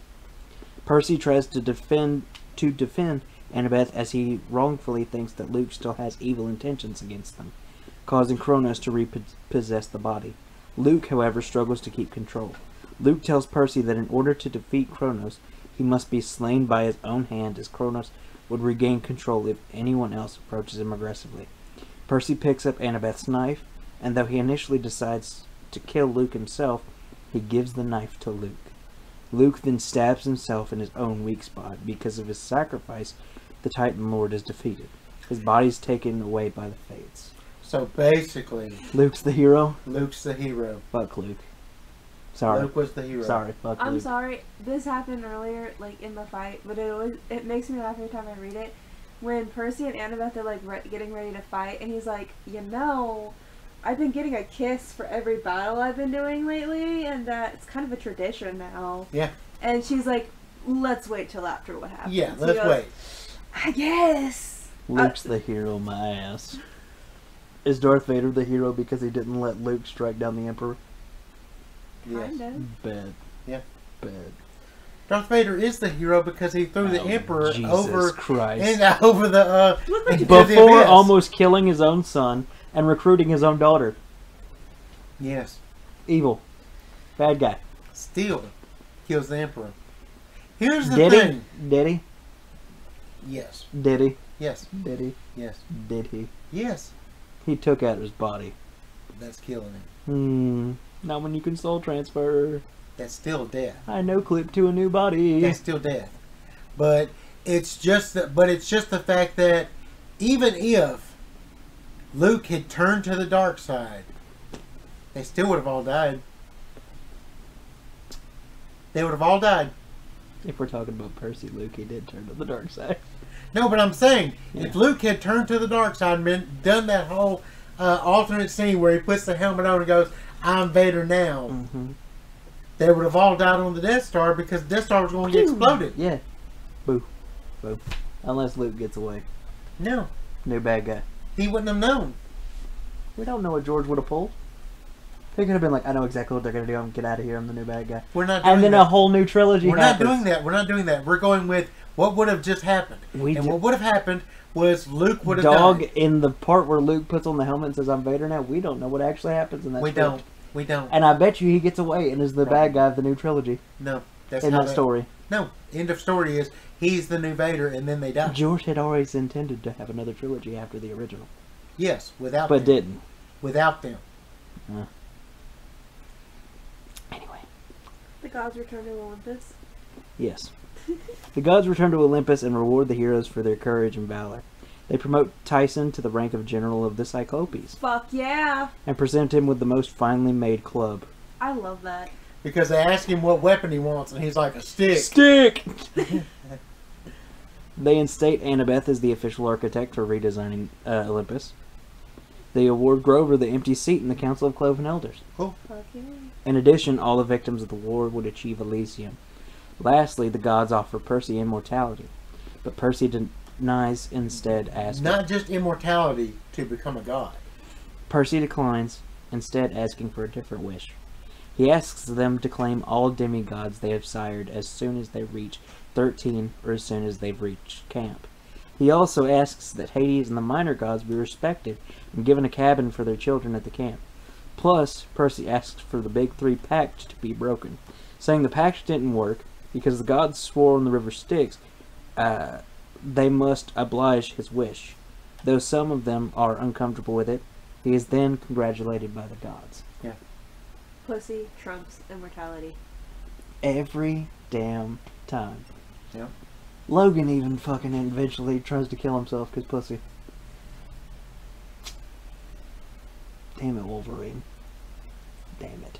Percy tries to defend Annabeth as he wrongfully thinks that Luke still has evil intentions against them, causing Kronos to repossess the body. Luke, however, struggles to keep control. Luke tells Percy that in order to defeat Kronos, he must be slain by his own hand, as Kronos would regain control if anyone else approaches him aggressively. Percy picks up Annabeth's knife, and though he initially decides to kill Luke himself, he gives the knife to Luke. Luke then stabs himself in his own weak spot. Because of his sacrifice, the Titan Lord is defeated. His body is taken away by the Fates. So basically, Luke's the hero? Luke's the hero. Fuck Luke. Sorry. Luke was the hero. Sorry, fuck I'm Luke. sorry. This happened earlier, like in the fight, but it makes me laugh every time I read it. When Percy and Annabeth are like getting ready to fight, and he's like, I've been getting a kiss for every battle I've been doing lately, and it's kind of a tradition now. Yeah. And she's like, let's wait till after what happens. Yeah, let's wait. I guess. Luke's the hero, my ass. Is Darth Vader the hero because he didn't let Luke strike down the Emperor? Yes. Kind of. Bad. Yeah. Bad. Darth Vader is the hero because he threw the Emperor Jesus over Christ. and over the before almost killing his own son and recruiting his own daughter. Yes. Evil. Bad guy. Still kills the Emperor. Here's the Did thing. he? Did he? Yes. Did he? Yes. Did he? Yes. Did he? Yes. He took out his body. That's killing him. Not when you can soul transfer. That's still death. I know clip to a new body. That's still death. But it's just the fact that even if Luke had turned to the dark side, they still would have all died. They would have all died. If we're talking about Percy, Luke, he did turn to the dark side. No, but I'm saying, Yeah. if Luke had turned to the dark side and done that whole alternate scene where he puts the helmet on and goes, I'm Vader now, they would have all died on the Death Star because the Death Star was going to get exploded. Yeah. Boo. Boo. Unless Luke gets away. No, New bad guy. he wouldn't have known. We don't know what George would have pulled. He could have been like, I know exactly what they're going to do. I'm going to get out of here. I'm the new bad guy. We're not doing And then that. a whole new trilogy We're not happens. doing that. We're not doing that. We're going with what would have just happened. What would have happened was Luke would have died. In the part where Luke puts on the helmet and says, I'm Vader now, we don't know what actually happens in that We script. don't. We don't. And I bet you he gets away and is the Right. bad guy of the new trilogy. No. That's in how that story. No. End of story is he's the new Vader and then they die. George had always intended to have another trilogy after the original. Yes, without But them. didn't. Without them. Anyway. The gods return to Olympus. Yes. The gods return to Olympus and reward the heroes for their courage and valor. They promote Tyson to the rank of general of the Cyclopes Fuck yeah. and present him with the most finely made club. I love that. Because they ask him what weapon he wants and he's like, a stick. Stick! They instate Annabeth as the official architect for redesigning Olympus. They award Grover the empty seat in the Council of Cloven Elders. Cool. Fuck yeah. In addition, all the victims of the war would achieve Elysium. Lastly, the gods offer Percy immortality, but Percy denies, instead asking... Not just immortality to become a god. Percy declines, instead asking for a different wish. He asks them to claim all demigods they have sired as soon as they reach 13 or as soon as they've reached camp. He also asks that Hades and the minor gods be respected and given a cabin for their children at the camp. Plus, Percy asks for the Big Three pact to be broken, saying the pact didn't work because the gods swore on the river Styx they must oblige his wish. Though some of them are uncomfortable with it, he is then congratulated by the gods. Yeah. Pussy trumps immortality. Every damn time. Yeah. Logan even fucking eventually tries to kill himself because pussy. Damn it, Wolverine. Damn it.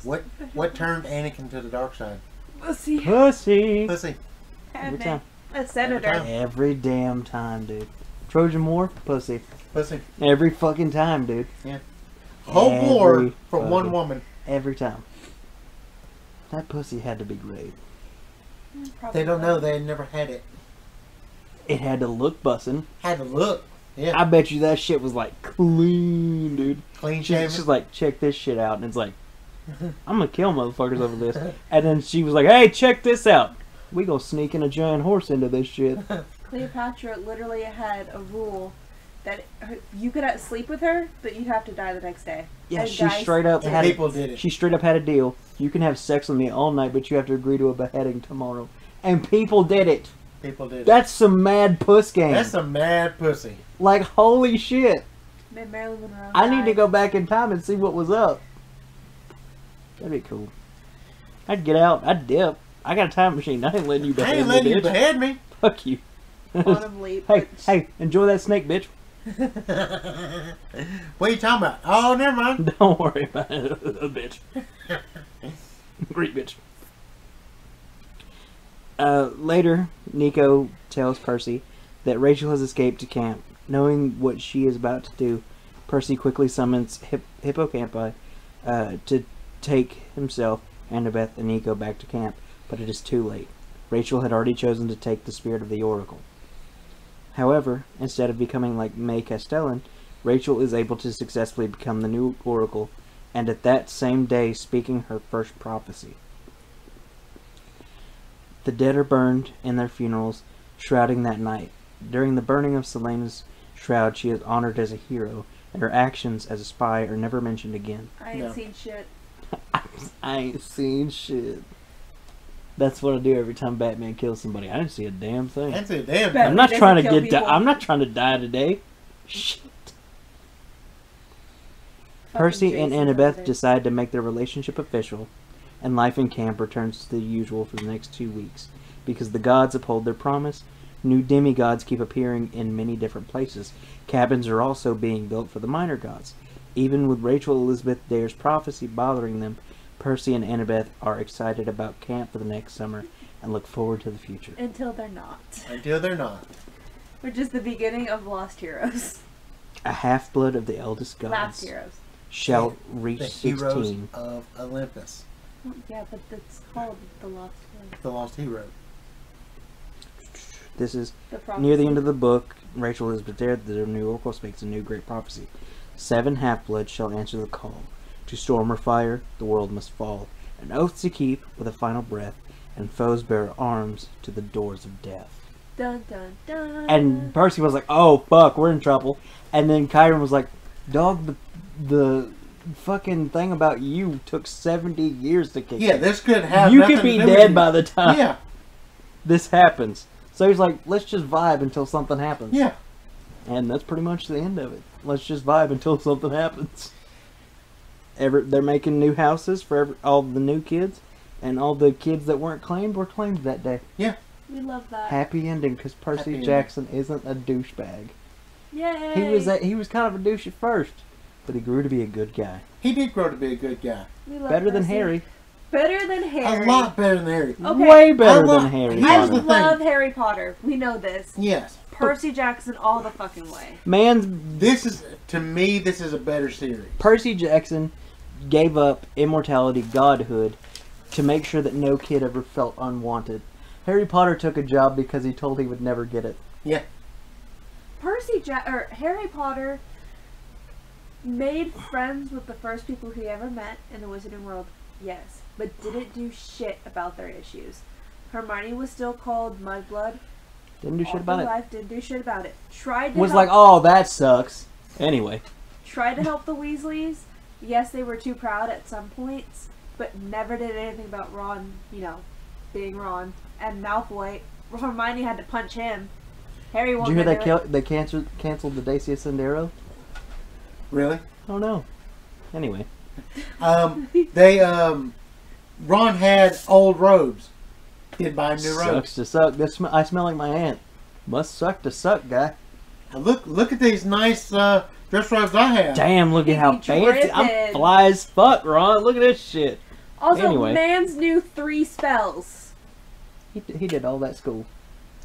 What turned Anakin to the dark side? Pussy. Pussy. Pussy. Every time. A senator. Every damn time, dude. Trojan War, pussy. Pussy. Every fucking time, dude. Yeah. Whole war for one woman. Every time. That pussy had to be great. They don't know. They had never had it. It had to look bussin'. Had to look. Yeah. I bet you that shit was like clean, dude. Clean shaven. She's like, check this shit out. And it's like, I'm gonna kill motherfuckers over this. And then she was like, hey, check this out. We gonna sneak in a giant horse into this shit. Cleopatra literally had a rule that you could sleep with her, but you'd have to die the next day. Yeah, and she guys, straight up had people did it. She straight up had a deal. You can have sex with me all night, but you have to agree to a beheading tomorrow. And people did it. People did it. That's some mad puss game. That's some mad pussy. Like, holy shit. Marilyn Monroe I need to died. go back in time and see what was up. That'd be cool. I'd get out. I'd dip. I got a time machine. I ain't letting you behead I ain't me, letting you bitch. behead me. Fuck you. Quantum leap. Hey, enjoy that snake, bitch. What are you talking about? Oh, never mind. Don't worry about it, bitch. Great bitch. Later, Nico tells Percy that Rachel has escaped to camp. Knowing what she is about to do, Percy quickly summons Hippocampi to take himself, Annabeth, and Nico back to camp, but it is too late. Rachel had already chosen to take the spirit of the Oracle. However, instead of becoming like May Castellan, Rachel is able to successfully become the new Oracle, and at that same day speaking her first prophecy. The dead are burned in their funerals, shrouding that night. During the burning of Selena's shroud, she is honored as a hero, and her actions as a spy are never mentioned again. I ain't seen shit. I ain't seen shit. That's what I do every time Batman kills somebody. I didn't see a damn thing. That's a damn. Batman I'm not trying to doesn't get. kill people. I'm not trying to die today. Shit. Percy and Annabeth decide to make their relationship official, and life in camp returns to the usual for the next 2 weeks. Because the gods uphold their promise, new demigods keep appearing in many different places. Cabins are also being built for the minor gods. Even with Rachel Elizabeth Dare's prophecy bothering them, Percy and Annabeth are excited about camp for the next summer and look forward to the future. Until they're not. Until they're not. Which is the beginning of Lost Heroes. A half-blood of the eldest gods Last Heroes. shall reach The heroes 16. of Olympus. Oh, yeah, but it's called the Lost Heroes. The lost hero. This is The prophecy. near the end of the book. Rachel Elizabeth Dare, the new Oracle, speaks a new great prophecy. 7 half-bloods shall answer the call. To storm or fire, the world must fall. An oath to keep with a final breath, and foes bear arms to the doors of death. Dun dun dun. And Percy was like, oh, fuck, we're in trouble. And then Chiron was like, dog, the fucking thing about you took 70 years to kick. Yeah, this could have. You nothing could be to do with dead you. by the time Yeah. this happens. So he's like, let's just vibe until something happens. Yeah. And that's pretty much the end of it. Let's just vibe until something happens. They're making new houses for all the new kids, and all the kids that weren't claimed were claimed that day. Yeah. We love that. Happy ending, because Percy Happy Jackson isn't a douchebag. Yay! He was kind of a douche at first, but he grew to be a good guy. He did grow to be a good guy. We love Better than Percy. Harry. Better than Harry. A lot better than Harry. Okay. Way better I love- than Harry Here's I the Potter. thing. love Harry Potter. We know this. Yes. Percy Jackson all the fucking way. Man, This is, to me, this is a better series. Percy Jackson gave up immortality, godhood, to make sure that no kid ever felt unwanted. Harry Potter took a job because he told he would never get it. Yeah. Harry Potter made friends with the first people he ever met in the wizarding world. Yes, but didn't do shit about their issues. Hermione was still called Mudblood. Didn't do shit about it. Didn't do shit about it. Tried to Was help, like, oh, that sucks. Anyway. tried to help the Weasleys. Yes, they were too proud at some points, but never did anything about Ron, being Ron. And Malfoy, Hermione had to punch him. Harry Did won't you hear do it. they canceled the Dacia Sandero? Really? Oh no. Anyway. Ron had old robes. He'd buy new Sucks robes. to suck. I smell like my aunt. Must suck to suck, guy. Now look at these nice dress robes I have. Damn, look at how He fancy. I'm dripping. fly as fuck, Ron. Look at this shit. Also, Anyway. Mans knew 3 spells. He did all that school.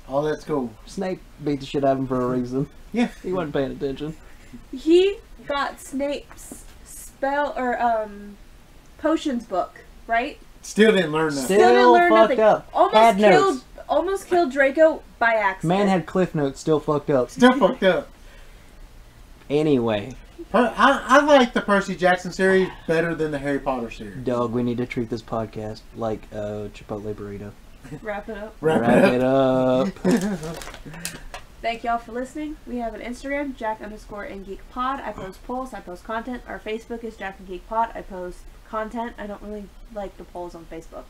All that's cool. Snape beat the shit out of him for a reason. Yeah. He wasn't paying attention. He got Snape's spell or potions book, right? Still didn't learn nothing. Still didn't learn fucked nothing. up. Almost killed Draco by accident. Man had cliff notes, still fucked up. Still fucked up. Anyway, I like the Percy Jackson series better than the Harry Potter series. dog, we need to treat this podcast like Chipotle burrito. Wrap it up. Wrap it up. Thank y'all for listening. We have an Instagram, Jack_and_Geek_pod. I post polls. I post content. Our Facebook is Jack and Geek Pod. I post content. I don't really like the polls on Facebook.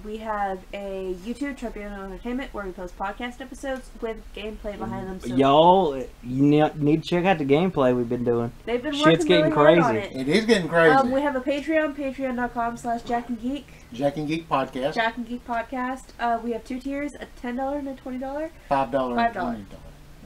We have a YouTube, Tribunal Entertainment, where we post podcast episodes with gameplay behind them. So Y'all, you need to check out the gameplay we've been doing. they've been Shit's working getting really hard on crazy. it. It is getting crazy. We have a Patreon, patreon.com/Jack and Geek. Jack and Geek Podcast. Jack and Geek Podcast. We have 2 tiers, a $10 and a $20. $5 $5. and $20.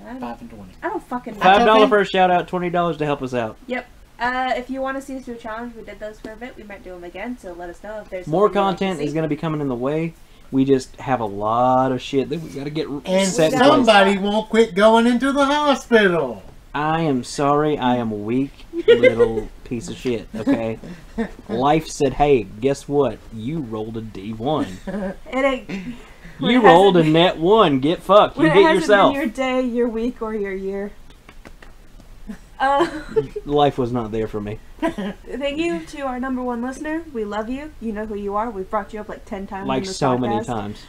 I don't, 5 and 20. I don't fucking know. That's $5 okay. for a shout out, $20 to help us out. Yep. If you want to see us do a challenge, we did those for a bit. We might do them again, so let us know if there's More something you'd like to content see. is going to be coming in the way. We just have a lot of shit that we got to get And set in place. somebody won't quit going into the hospital. I am sorry, I am a weak little piece of shit, okay? Life said, hey, guess what? You rolled a D1. It ain't. when You it rolled a hasn't- net 1. Get fucked. You when it get hasn't yourself. been your day, your week, or your year. Life was not there for me. Thank you to our #1 listener. We love you. You know who you are. We've brought you up like 10 times. Like on this so podcast. many times.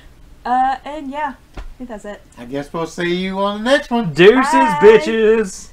And yeah, I think that's it. I guess we'll see you on the next one. Deuces, Bye. bitches!